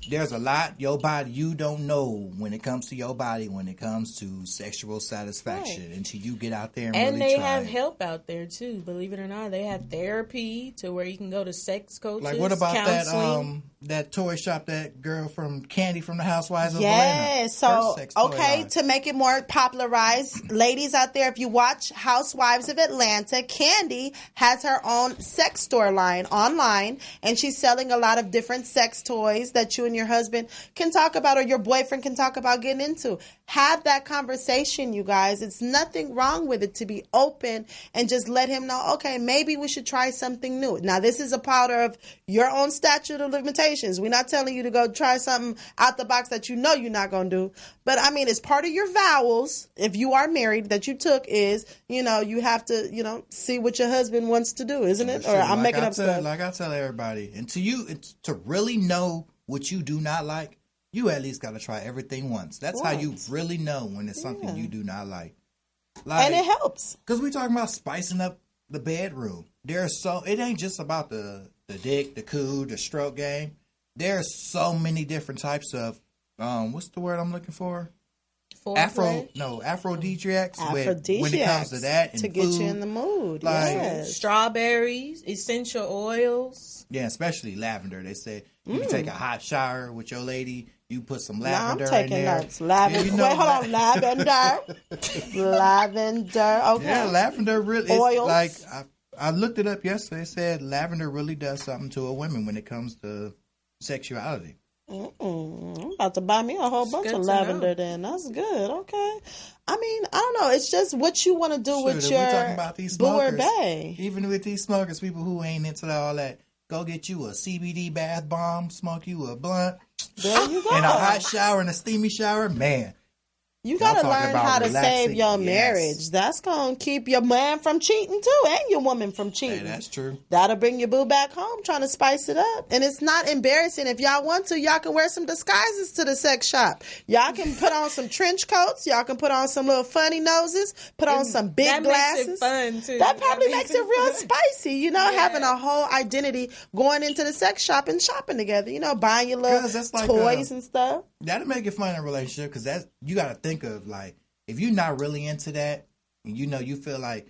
there's a lot your body you don't know when it comes to your body, when it comes to sexual satisfaction, until you get out there and really try. And they have help out there too, believe it or not. They have therapy to where you can go to sex coaches. Like, what about counseling. that toy shop, that girl from Candy from the Housewives of Atlanta? So okay, to make it more popularized, ladies out there, if you watch Housewives of Atlanta, Candy has her own sex store line online, and she's selling a lot of different sex toys that you and your husband can talk about, or your boyfriend can talk about getting into. Have that conversation, you guys. It's nothing wrong with it to be open and just let him know, okay, maybe we should try something new. Now, this is a powder of your own statute of limitations. We're not telling you to go try something out the box that you know you're not going to do. But, I mean, it's part of your vows, if you are married, that you took is, you have to, see what your husband wants to do, isn't it? Or I'm making up stuff. Like I tell everybody, and to really know what you do not like, you at least got to try everything once. That's how you really know when it's something you do not like. And it helps. Because we're talking about spicing up the bedroom. It ain't just about the dick, the coo, the stroke game. There's so many different types of, what's the word I'm looking for? aphrodisiacs. When it comes to that, and to get food, you in the mood. like- Yes. Strawberries, essential oils. Yeah, especially lavender. They say you can take a hot shower with your lady. You put some lavender I'm taking in there. notes. Lavender. Yeah, you know Wait, hold on. Lavender. Lavender. Okay. Yeah, lavender really. Oils. Like I looked it up yesterday. It said lavender really does something to a woman when it comes to sexuality. I'm about to buy me a whole bunch good of to lavender know. then. That's good. Okay. I mean, I don't know. It's just what you want to do with Shoot, your we're talking about these boo or smokers. bae. Even with these smokers, people who ain't into all that, go get you a CBD bath bomb, smoke you a blunt, There you go. and a hot shower and a steamy shower. Man, You Y'all gotta talking learn about how to relaxing? save your Yes. marriage. That's gonna keep your man from cheating too, and your woman from cheating. hey, that's true. That'll bring your boo back home, trying to spice it up. And it's not embarrassing. If y'all want to, y'all can wear some disguises to the sex shop. Y'all can put on some trench coats. Y'all can put on some little funny noses. Put on some big that glasses. makes it fun too. That probably That makes it real spicy, Yeah. having a whole identity going into the sex shop and shopping together, buying your little 'Cause that's like toys and stuff. That'll make it fun in a relationship because that's you got to think of like if you're not really into that, and you feel like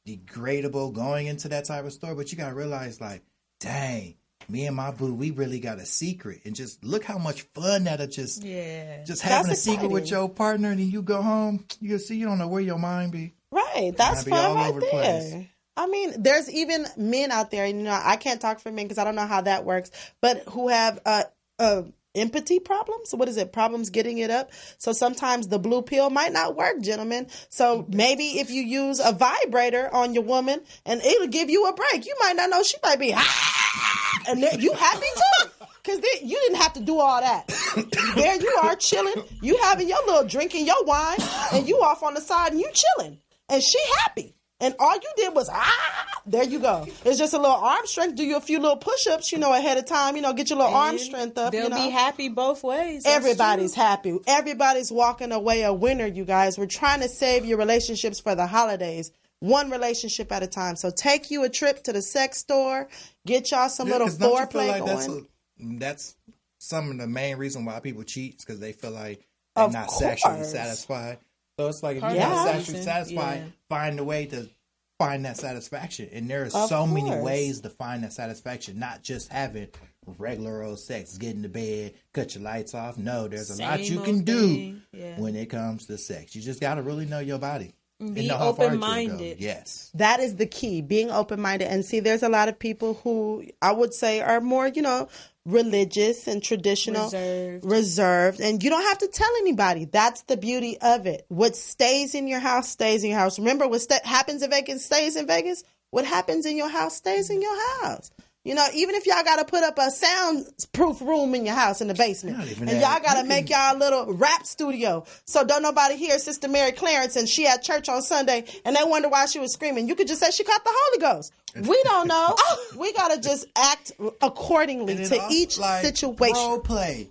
degradable going into that type of store, but you got to realize like, dang, me and my boo, we really got a secret, and just look how much fun that'll just having a secret with exciting. your partner, and then you go home, you see you don't know where your mind be. Right, that's Gotta be fun all right over the there. place. I mean, there's even men out there, I can't talk for men because I don't know how that works, but who have empathy problems. What is it? Problems getting it up. So sometimes the blue pill might not work, gentlemen. So maybe if you use a vibrator on your woman and it'll give you a break, you might not know she might be, and then you happy too. Because you didn't have to do all that. There you are chilling. You having your little drinking your wine and you off on the side and you chilling. And she happy. And all you did was, there you go. It's just a little arm strength. Do you a few little push-ups, ahead of time. Get your little arm strength up. They'll be happy both ways. That's Everybody's true. happy. Everybody's walking away a winner, you guys. We're trying to save your relationships for the holidays. One relationship at a time. So take you a trip to the sex store. Get y'all some little 'Cause don't you feel foreplay like going. that's some of the main reason why people cheat because they feel like they're Of not sexually course. satisfied. So it's like if you're Yeah. not sexually Yeah. satisfied, find a way to find that satisfaction. And there are Of so many course. ways to find that satisfaction, not just having regular old sex, get in the bed, cut your lights off. No, there's a lot Same you old can do thing. Yeah. when it comes to sex. You just got to really know your body. And Be know how far you can go. open-minded. Yes. That is the key, being open-minded. And see, there's a lot of people who I would say are more, religious and traditional, reserved. And you don't have to tell anybody. That's the beauty of it. What stays in your house stays in your house. Remember, what happens in Vegas stays in Vegas. What happens in your house stays in your house. Even if y'all got to put up a soundproof room in your house in the basement, Not even and that. y'all got to You make y'all a little rap studio, so don't nobody hear Sister Mary Clarence and she at church on Sunday, and they wonder why she was screaming. You could just say she caught the Holy Ghost. We don't know. We got to just act accordingly And to it also, each situation. Role play.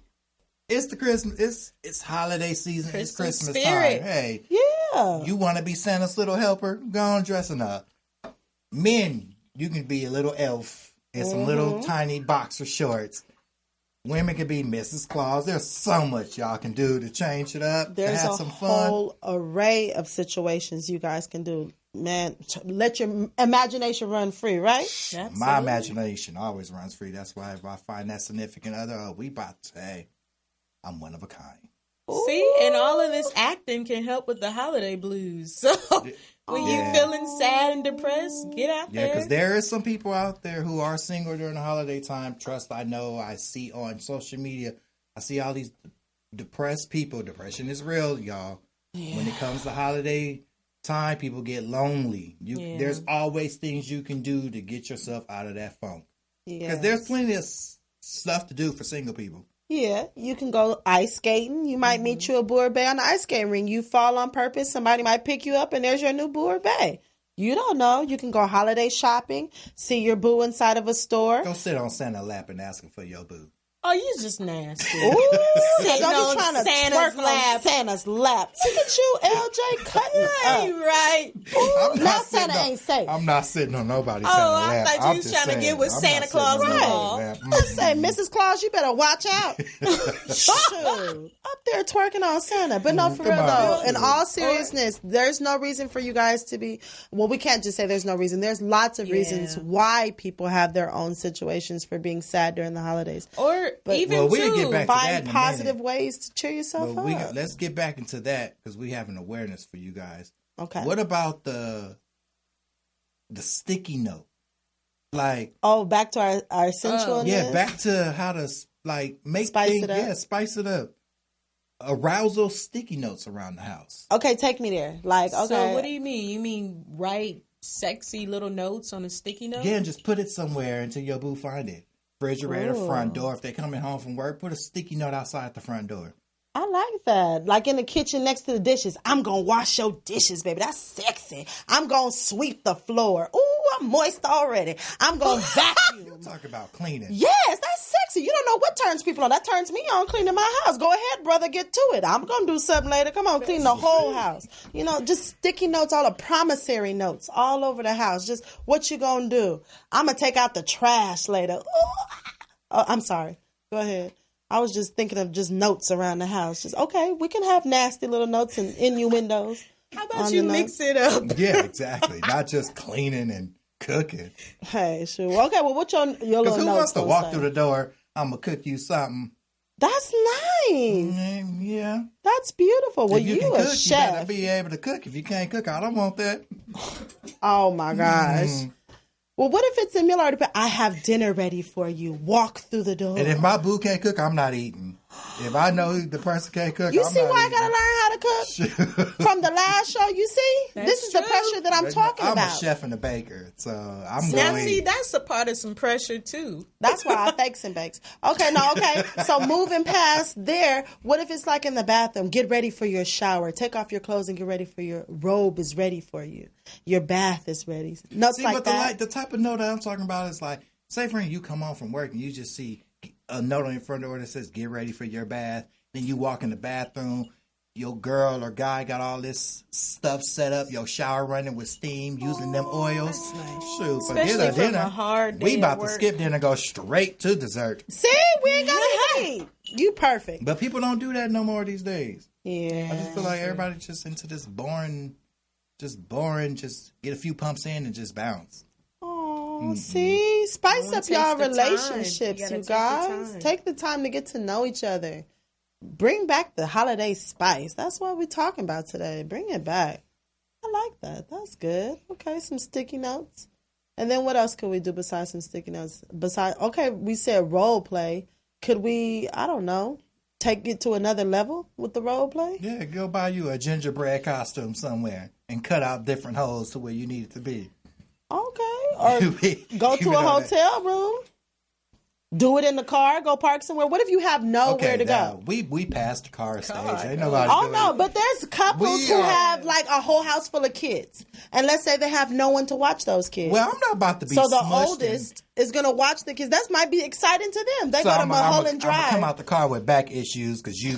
It's the Christmas. It's holiday season. It's Christmas Christmas spirit. time. Hey, Yeah. you want to be Santa's little helper? Go on dressing up. Men, you can be a little elf in some little tiny boxer shorts. Women can be Mrs. Claus. There's so much y'all can do to change it up, There's to have a some fun. whole array of situations you guys can do. Man, let your imagination run free, right? My imagination always runs free. That's why if I find that significant other, we about to say, I'm one of a kind. See, and all of this acting can help with the holiday blues. So when Yeah. you feeling sad and depressed, get out Yeah, there. because there is some people out there who are single during the holiday time. Trust, I know. I see on social media. I see all these depressed people. Depression is real, y'all. Yeah. When it comes to holiday time, people get lonely. There's always things you can do to get yourself out of that funk. Because there's plenty of stuff to do for single people. Yeah, you can go ice skating. You might meet you a boo or bae on the ice skating ring. You fall on purpose. Somebody might pick you up, and there's your new boo or bae. You don't know. You can go holiday shopping, see your boo inside of a store. Go sit on Santa's lap and ask him for your boo. Oh, you just nasty. Ooh, Sitting don't on be trying to Santa's twerk lap. on Santa's lap. Look at you, LJ, cutting up. Right. I'm Now not Santa sitting ain't safe. I'm not sitting on nobody's Oh, Santa I lap. thought you I'm was just trying to saying, get with I'm Santa not Claus sitting on and nobody's all. lap. I say, Mrs. Claus, you better watch out. Shoot. Up there twerking on Santa. But no, for Come real on. though, in all seriousness, there's no reason for you guys to be, well, we can't just say there's no reason. There's lots of reasons why people have their own situations for being sad during the holidays. Or even well, we too. can get back to that Find in a positive minute. ways to cheer yourself But up. let's get back into that because we have an awareness for you guys. Okay. What about the sticky note? Like, Oh, back to our sensualness? yeah, back to how to like make Spice things, it up? yeah, spice it up. Arousal sticky notes around the house. Okay, take me there. Like, okay. So what do you mean? You mean write sexy little notes on a sticky note? Yeah, and just put it somewhere until your boo find it. Refrigerator, Ooh. front door. If they're coming home from work, put a sticky note outside the front door. I like that. Like in the kitchen next to the dishes. I'm going to wash your dishes, baby. That's sexy. I'm going to sweep the floor. Ooh, I'm moist already. I'm going to vacuum. Talk about cleaning. Yes, that's sexy. You don't know what turns people on. That turns me on cleaning my house. Go ahead, brother, get to it. I'm going to do something later. Come on, clean the whole house. You know, just sticky notes, all the promissory notes all over the house. Just what you going to do. I'm going to take out the trash later. Ooh. Oh, I'm sorry. Go ahead. I was just thinking of just notes around the house. Just, okay, we can have nasty little notes and innuendos. How about on you the mix notes. it up? Yeah, exactly. Not just cleaning and cooking. Hey, sure. Okay, well, what your Because little who notes wants to gonna walk say? through the door? I'm going to cook you something. That's nice. Yeah. That's beautiful. Well, if you you can a cook, you better chef. be able to cook. If you can't cook, I don't want that. Oh, my gosh. Well, what if it's similar to, I have dinner ready for you. Walk through the door. And if my boo can't cook, I'm not eating. If I know the person can't cook, You I'm see not why I eating. gotta learn how to cook? From the last show, you see? That's This is the true. pressure that I'm talking I'm about. a chef and a baker, so I'm Now, going. see, that's a part of some pressure, too. That's why I fakes and bakes. Okay, no, okay. So moving past there, what if it's like in the bathroom? Get ready for your shower. Take off your clothes and get ready for your robe is ready for you. Your bath is ready. Notes See, like but that. the type of note that I'm talking about is like, say for instance, you come home from work and you just see a note on your front door that says, get ready for your bath. Then you walk in the bathroom, your girl or guy got all this stuff set up, your shower running with steam, using them oils. Shoot, for Especially from dinner, a hard we day about at to work. skip dinner and go straight to dessert. See, we ain't gotta hate. You perfect. But people don't do that no more these days. Yeah. I just feel like everybody's just into this boring, just get a few pumps in and just bounce. Oh, see, spice One up takes y'all the time. relationships, You gotta you take the guys. time. Take the time to get to know each other. Bring back the holiday spice. That's what we're talking about today. Bring it back. I like that. That's good. Okay, some sticky notes. And then what else could we do besides some sticky notes? Okay, we said role play. Could we, I don't know, take it to another level with the role play? Yeah, go buy you a gingerbread costume somewhere and cut out different holes to where you need it to be. Okay. Or go to You a know that. hotel room. Do it in the car. Go park somewhere. What if you have nowhere to now, go? we passed the car stage. Ain't nobody Oh doing no, it. but there's couples We who are- have like a whole house full of kids, and let's say they have no one to watch those kids. Well, I'm not about to be so the smushed oldest is gonna watch the kids. That might be exciting to them. They So go to I'm Mulholland Drive. come out the car with back issues because you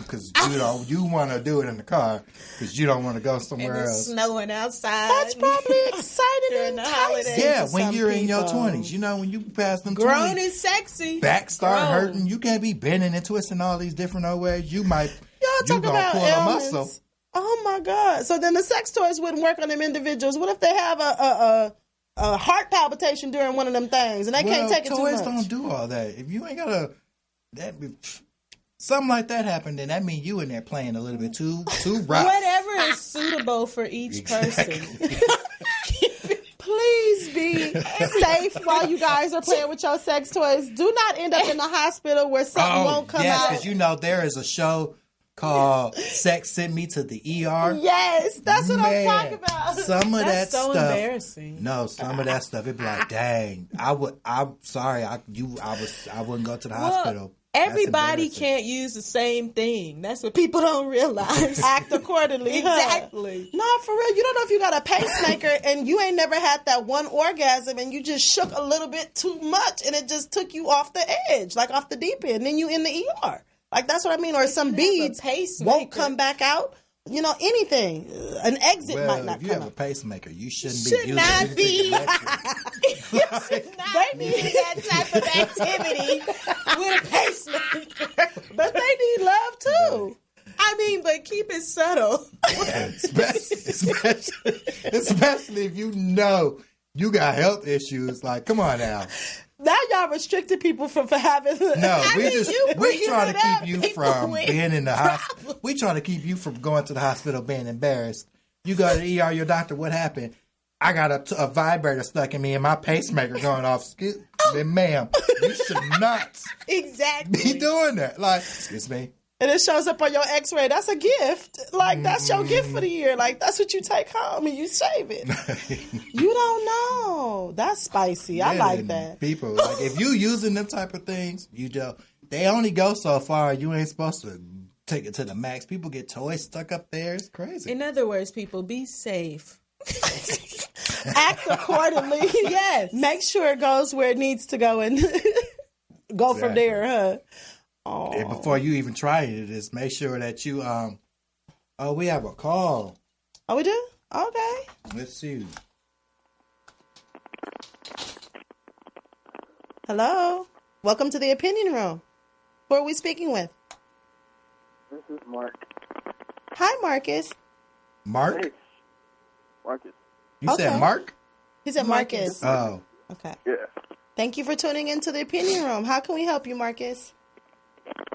know you want to do it in the car because you don't want to go And somewhere it's else. snowing outside. That's probably exciting During and the enticing holidays. Yeah, to when some you're in your people. 20s, you know when you pass them Grown 20s, is sexy. back start Grown. hurting. You can't be bending and twisting all these different old ways. You Y'all talk gonna about pull a ailments. muscle. Oh my God! So then the sex toys wouldn't work on them individuals. What if they have a heart palpitation during one of them things and they can't take it too toys much? don't do all that. If you ain't got something like that happen, then that means you in there playing a little bit too rough. Whatever is suitable for each person. Please be safe while you guys are playing with your sex toys. Do not end up in the hospital where something won't come yes, out. because you know there is a show called "Sex Sent Me to the ER." Yes, that's what I'm Man, talking about. Some of That's that so stuff. embarrassing. No, some of that stuff. It'd be like, dang, I'm sorry, I wouldn't go to the hospital. Everybody embarrassing. can't use the same thing. That's what people don't realize. Act accordingly. Exactly. Huh? No, for real. You don't know if you got a pacemaker and you ain't never had that one orgasm and you just shook a little bit too much and it just took you off the edge, like off the deep end. Then you in the ER. Like, that's what I mean. Or some have a beads pacemaker. won't come back out. You know, anything. An exit Well, might not if you come have a out. pacemaker, you shouldn't be Should using not anything be. electric. They need that type of activity with a pacemaker. But they need love too. I mean, but keep it subtle. Especially if you know you got health issues. Like, come on now. Now y'all restricted people from having. No, we bringing trying it to up, keep you people from with being in the hospital. We trying to keep you from going to the hospital being embarrassed. You go to the ER, your doctor, what happened? I got a vibrator stuck in me and my pacemaker going off. Excuse me, ma'am, you should not Exactly. be doing that. Like, excuse me. And it shows up on your X-ray. That's a gift. Like, that's your gift for the year. Like, that's what you take home and you save it. You don't know. That's spicy. I Yeah, like and that. People, like, if you using them type of things, you don't. They only go so far. You ain't supposed to take it to the max. People get toys stuck up there. It's crazy. In other words, people, be safe. Act accordingly. Yes. Make sure it goes where it needs to go and go from Exactly. there, huh? And before you even try it, just make sure that you oh, we have a call. Oh, we do? Okay. Let's see. Hello. Welcome to the opinion room. Who are we speaking with? This is Mark. Hi, Marcus. Mark? Hey, Marcus. You Okay. said Mark? He said Marcus. Oh. Okay. Yeah. Thank you for tuning into the opinion room. How can we help you, Marcus?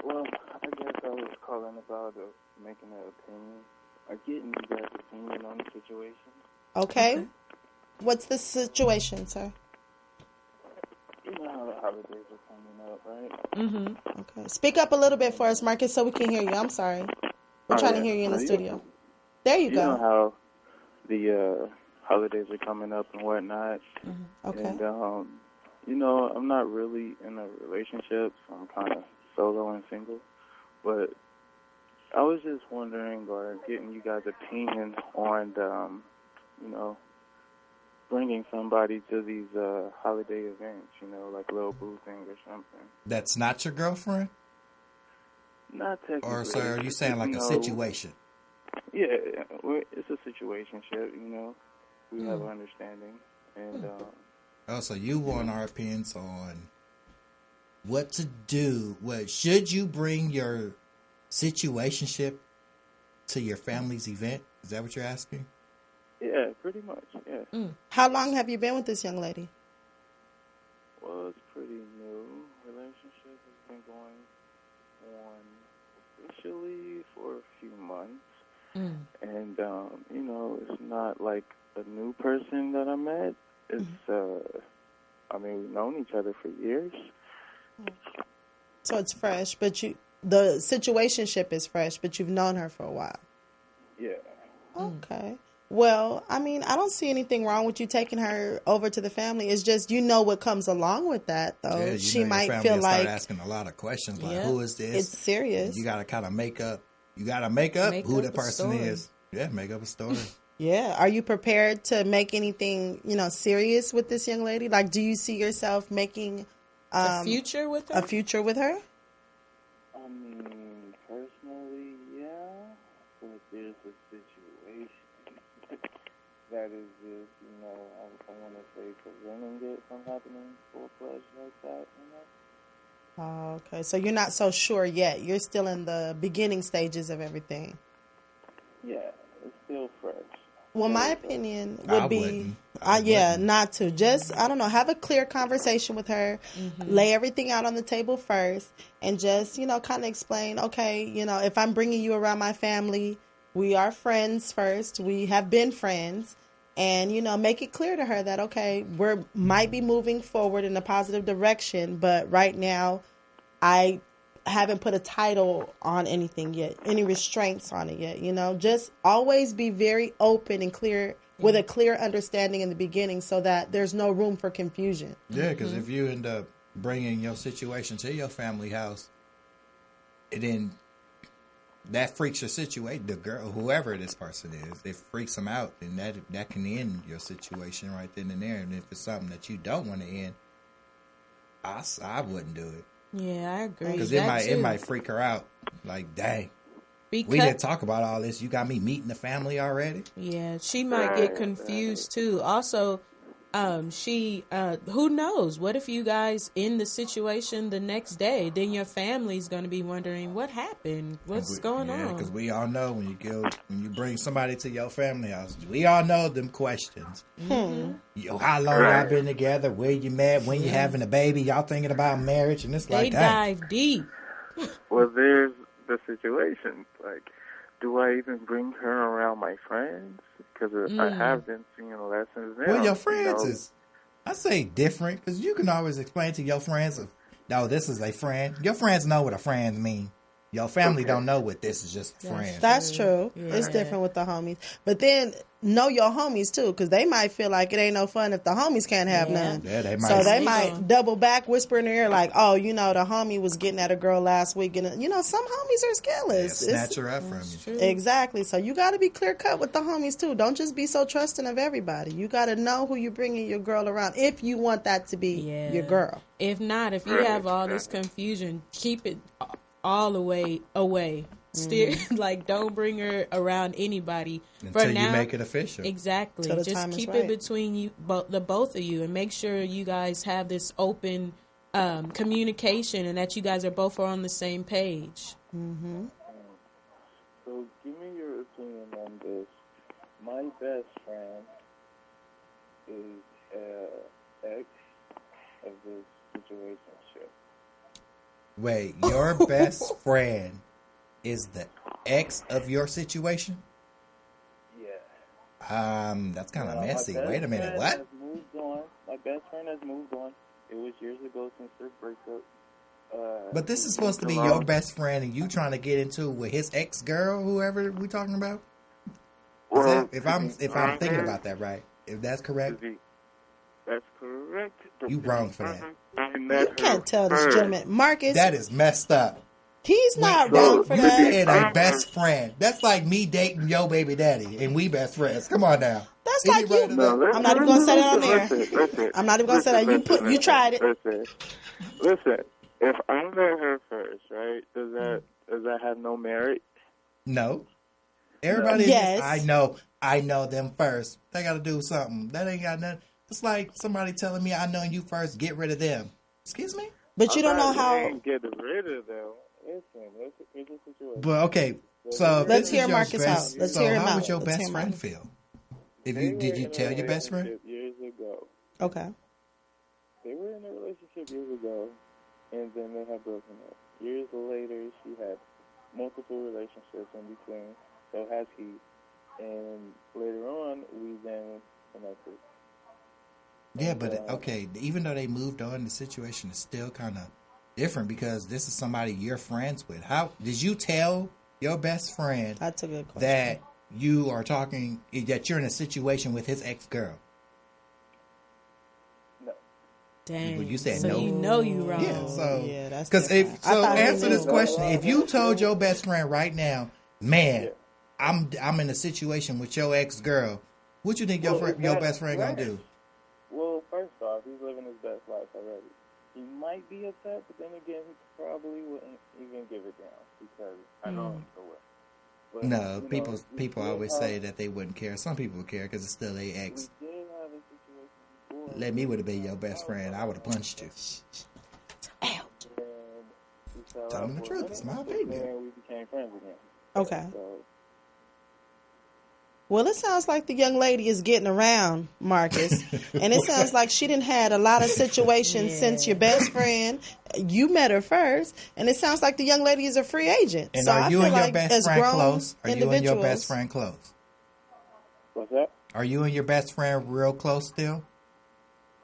Well, I guess I was calling about making an opinion. Getting you guys' opinion on the situation. Okay. What's the situation, sir? You know how the holidays are coming up, right? Mm-hmm. Okay. Speak up a little bit for us, Marcus, so we can hear you. I'm sorry. We're Oh, trying to yeah. hear you in the No, studio. There you You know go. how the holidays are coming up and whatnot. Okay. And, you know, I'm not really in a relationship, so I'm kind of solo and single. But I was just wondering or getting you guys' opinion on, you know, bringing somebody to these holiday events, you know, like a little boo thing or something. That's not your girlfriend? Not technically. Or, sir, are you saying like a know, situation? Yeah, it's a situationship, you know. We have an understanding. And, Oh, so you want our opinions on what to do. What should you bring your situationship to your family's event? Is that what you're asking? yeah, pretty much, yeah. How long have you been with this young lady? Well, it's pretty new. Relationship has been going on officially for a few months. And, you know, it's not like a new person that I met. It's, I mean, we've known each other for years. So it's fresh, but the situationship is fresh, but you've known her for a while. Yeah. Okay. Well, I mean, I don't see anything wrong with you taking her over to the family. It's just, you know what comes along with that, though. Yeah, you She know your might family feel will start like asking a lot of questions like, Yeah. who is this? it's serious. You got to kind of make up. You got to make up Make who up the a person story. is. Yeah, make up a story. Yeah. Are you prepared to make anything, serious with this young lady? Like, do you see yourself making A future with her? a future with her? I mean, personally, yeah. But there's a situation that is just, you know, I want to say preventing it from happening full-fledged like that, you know? Oh, okay. So you're not so sure yet. You're still in the beginning stages of everything. Yeah, it's still fresh. Well, my opinion I would be, wouldn't. I yeah, wouldn't. not to. Just, I don't know, have a clear conversation with her, lay everything out on the table first, and just, kind of explain, okay, if I'm bringing you around my family, we are friends first. We have been friends. And, make it clear to her that, okay, we might be moving forward in a positive direction, but right now I haven't put a title on anything yet, any restraints on it yet, just always be very open and clear with a clear understanding in the beginning so that there's no room for confusion. Yeah, because if you end up bringing your situation to your family house And then that freaks your situation. The girl, whoever this person is, it freaks them out, and that can end your situation right then and there. And if it's something that you don't want to end, I wouldn't do it. Yeah, I agree. Because That it too. might freak her out. Like, dang, Because, we didn't talk about all this. You got me meeting the family already. yeah, she might get confused too. Also, she who knows? What if you guys in the situation the next day? Then your family's going to be wondering what happened, what's going on. Because we all know when you bring somebody to your family house, we all know them questions. Yo, how long y'all been together? Where you met? When you having a baby? Y'all thinking about marriage? And it's They like, dang. dive deep. Well, there's the situation. Like, do I even bring her around my friends? Because I have been seeing lessons now. Well, your friends is, I say different, because you can always explain to your friends, no, this is a friend. Your friends know what a friend mean. Your family don't know what this is just a friend. That's true. Yeah. It's different with the homies. But then know your homies too, because they might feel like it ain't no fun if the homies can't have none. Yeah, they might. So they They might gonna- double back, whisper in their ear like, "Oh, you know, the homie was getting at a girl last week," and you know, some homies are skillers. snatch her up from you. Exactly. So you got to be clear cut with the homies too. Don't just be so trusting of everybody. You got to know who you're bringing your girl around if you want that to be Yeah. your girl. If not, if you have all this confusion, keep it all the way away. Steer like don't bring her around anybody Until for you now. make it official. Exactly. Till the Just time is keep right. it between you, the both of you, and make sure you guys have this open communication, and that you guys are both on the same page. So give me your opinion on this. My best friend is ex of this situationship. Wait, your best friend is the ex of your situation? Yeah. That's kind of My messy. best Wait a minute, friend what? has moved on. My best friend has moved on. It was years ago since their breakup. But this is supposed to be your best friend, and you trying to get into with his ex girl, whoever we talking about. Is that, if I'm thinking about that right, if that's correct, That's correct. you wrong for that. You can't tell this gentleman, Marcus. That is messed up. He's not Wait, wrong for you that. said a best friend. That's like me dating your baby daddy, and we best friends. Come on now. That's Any like you. right of that? I'm not even gonna say that on there. Listen, I'm not even gonna say that. You tried it. Listen. If I met her first, right? Does that have no merit? No. Everybody, Yes. I know them first. They got to do something. That ain't got nothing. It's like somebody telling me I know you first. Get rid of them. Excuse me. But you don't know how. Get rid of them. Listen, it's a situation. But okay, so if Let's this is hear your Marcus best, out. Let's so hear him how out. would your Let's hear best him friend out. feel? If you did you tell your best friend? Years ago. Okay. They were in a relationship years ago, and then they had broken up. Years later, she had multiple relationships in between. So has he. And later on, we then connected. Yeah, but okay, even though they moved on, the situation is still kind of different because this is somebody you're friends with. How did you tell your best friend That's a good question. that you are talking, that you're in a situation with his ex-girl? Dang. Well, you said so no. you know you wrong. Yeah, so yeah, that's because different. I thought he answer this knew. question. If you told your best friend right now, man, I'm in a situation with your ex girl, what you think your best friend gonna do? Well, first off, he's living his best life already. He might be upset, but then again, he probably wouldn't even give it down because I know him so well. But, No, you people know, people we did always have- say that they wouldn't care. Some people care because it's still their ex. We did have a situation before. Let me would have been your best friend. I would have punched you. And we fell Tell out him the for a truth. minute, It's my but opinion. then we became friends again. Okay. So, Well, it sounds like the young lady is getting around, Marcus. And it sounds like she didn't had a lot of situations since your best friend. You met her first. And it sounds like the young lady is a free agent. And so are I you feel and your like best as friend grown close? Are you and your individuals- best friend close? what's that? Are you and your best friend real close still?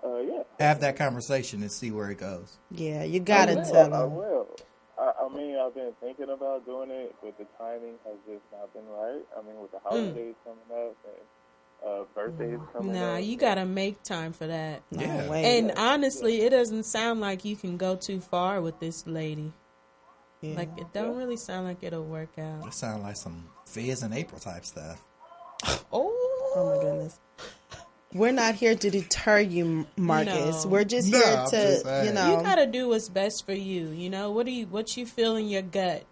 Yeah. Have that conversation and see where it goes. Yeah, you got to I tell will. I them. will. I mean, I've been thinking about doing it, but the timing has just not been right. I mean, with the holidays coming up and birthdays coming up. Nah, you gotta make time for that. Yeah. No way. And honestly, it doesn't sound like you can go too far with this lady. Yeah. Like, it don't really sound like it'll work out. It sounds like some Fizz and April type stuff. Oh my goodness. We're not here to deter you, Marcus. No. We're just No, here I'm just to, saying. you know. You gotta do what's best for you. You know, what you feel in your gut?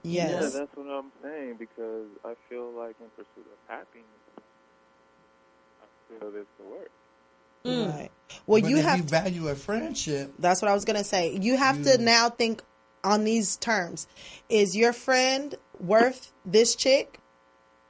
Yes. Yeah, that's what I'm saying, because I feel like in pursuit of happiness, I feel this to work. Right. Well, But you if have you value a friendship, That's what I was going to say. You have to now think on these terms. Is your friend worth this chick?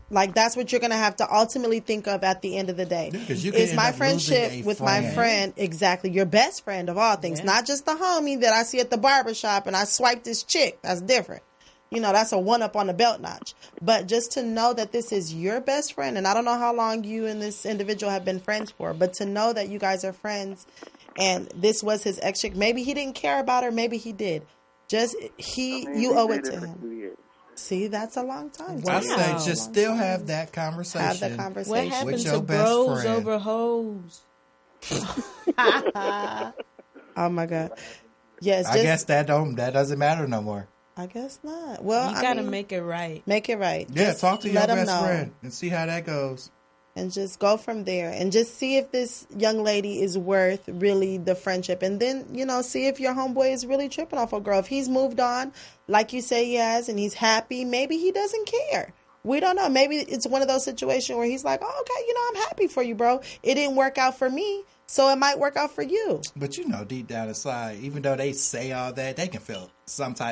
Like, that's what you're going to have to ultimately think of at the end of the day. Yeah, 'cause you could Is end my up friendship losing a with my friend. friend exactly your best friend of all things? Yeah. Not just the homie that I see at the barbershop and I swipe this chick. That's different. You know, that's a one up on the belt notch. But just to know that this is your best friend, and I don't know how long you and this individual have been friends for, but to know that you guys are friends and this was his ex chick, maybe he didn't care about her, maybe he did. You We owe it dated to for him. 2 years. See, that's a long time. I Wow. say just still have that conversation. Have the What conversation. happened your to best bros friend. over hoes? Oh my God. Yes, I guess that doesn't matter no more. I guess not. Well, You I gotta mean, make it right. make it right. Yeah, Just talk to your let 'em best know. friend and see how that goes. And just go from there and just see if this young lady is worth really the friendship. And then, see if your homeboy is really tripping off a girl. If he's moved on, like you say he has, and he's happy, maybe he doesn't care. We don't know. Maybe it's one of those situations where he's like, oh, okay, I'm happy for you, bro. It didn't work out for me, so it might work out for you. But deep down inside, even though they say all that, they can feel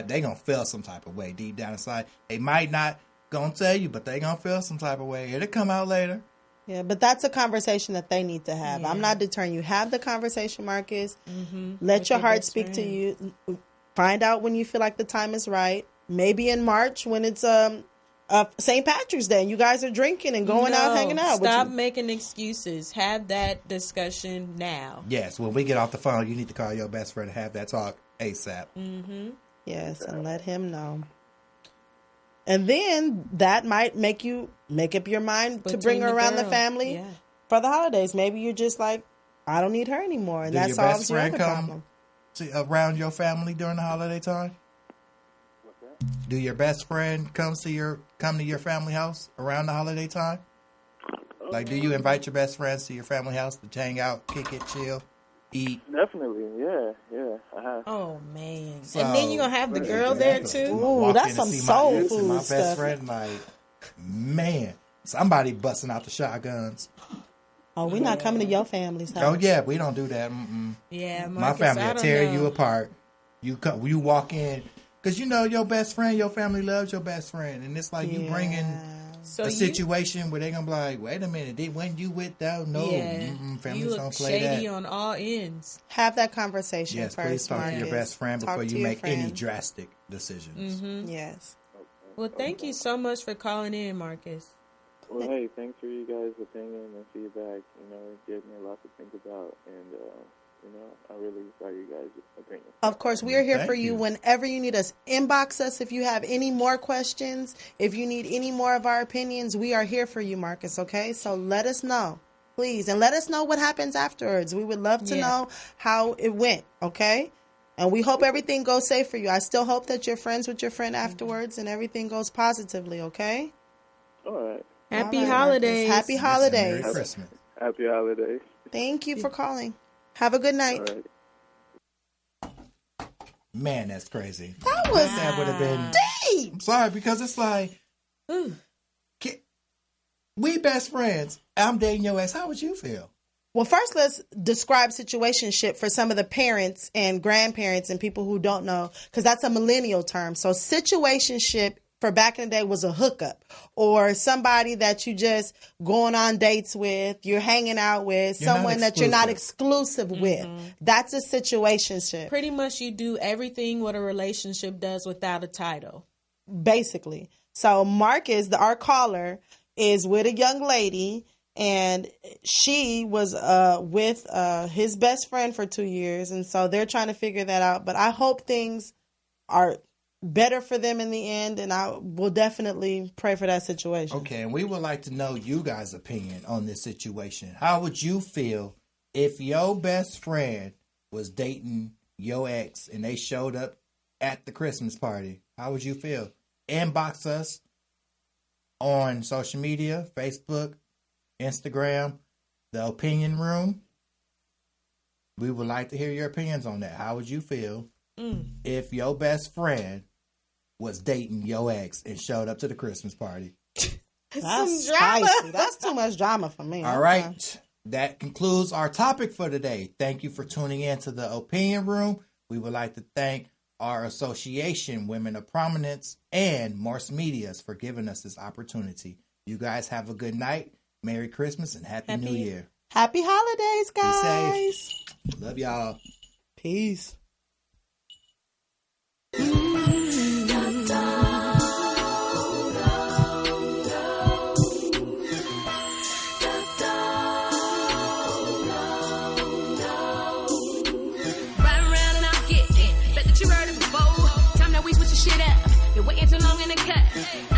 they gonna feel some type of way deep down inside. They might not gonna tell you, but they gonna feel some type of way. It'll come out later. Yeah, but that's a conversation that they need to have. Yeah. I'm not deterring you. Have the conversation, Marcus. Let With your your heart best speak to friend. you. Find out when you feel like the time is right. Maybe in March when it's St. Patrick's Day and you guys are drinking and going out, hanging out. Stop making excuses. Have that discussion now. Yes, when we get off the phone, you need to call your best friend and have that talk ASAP. Yes, and let him know. And then that might make you make up your mind to bring Between her the around the girl. family Yeah. for the holidays. Maybe you're just like, I don't need her anymore, and Do that your solves best your friend other come problem. around your family during the holiday time? Do your best friend come to your family house around the holiday time? Like, do you invite your best friends to your family house to hang out, kick it, chill, eat? Definitely, yeah, I have. Oh man! So- and then you gonna have the girl there too. Ooh, Walk that's in some and see soul my ex and my food best stuff. friend, like, man, somebody busting out the shotguns. Oh, we're not coming to your family's house. Oh yeah, we don't do that. Mm-mm. Yeah, My Marcus, family I will don't tear know. you apart. You walk in because your best friend, your family loves your best friend, and it's like you bringing So a you, situation where they gonna be like, wait a minute, when you with that? No, yeah, families you don't look play shady that. on all ends. Have that conversation Yes, first. please talk to your Marcus. best friend Talk before to you your make any friend. drastic decisions. Yes. Well, thank you so much for calling in, Marcus. Well, hey, thanks for you guys' opinion and feedback. It gave me a lot to think about, and I really value you guys' opinion. Of course, we are here Thank for you you. whenever you need us. Inbox us if you have any more questions. If you need any more of our opinions, we are here for you, Marcus, okay? So let us know, please. And let us know what happens afterwards. We would love to Yeah. know how it went, okay? And we hope everything goes safe for you. I still hope that you're friends with your friend afterwards and everything goes positively, okay? All right. Happy All right, Marcus. holidays. Happy Yes, and holidays. Merry Christmas. Happy holidays. Thank you for calling. Have a good night. All right. Man, that's crazy. That was That would have been deep. I'm sorry because it's like we best friends. I'm dating your ex. How would you feel? Well, first, let's describe situationship for some of the parents and grandparents and people who don't know, because that's a millennial term. So situationship for back in the day was a hookup or somebody that you just going on dates with, you're hanging out with, You're not someone that you're not exclusive with. That's a situationship, Pretty much, you do everything what a relationship does without a title. basically. So Marcus, our caller, is with a young lady. And she was with his best friend for 2 years. And so they're trying to figure that out. But I hope things are better for them in the end. And I will definitely pray for that situation. Okay, and we would like to know you guys' opinion on this situation. How would you feel if your best friend was dating your ex and they showed up at the Christmas party How would you feel? Inbox us on social media, Facebook, Instagram, The Opinion Room. We would like to hear your opinions on that. How would you feel if your best friend was dating your ex and showed up to the Christmas party? That's spicy. That's too much drama for me. All right. That concludes our topic for today. Thank you for tuning in to The Opinion Room. We would like to thank our association, Women of Prominence, and Morse Medias for giving us this opportunity. You guys have a good night. Merry Christmas and Happy New Year. Happy holidays, guys. Be safe. Love y'all. Peace. Been waiting too long in the cut.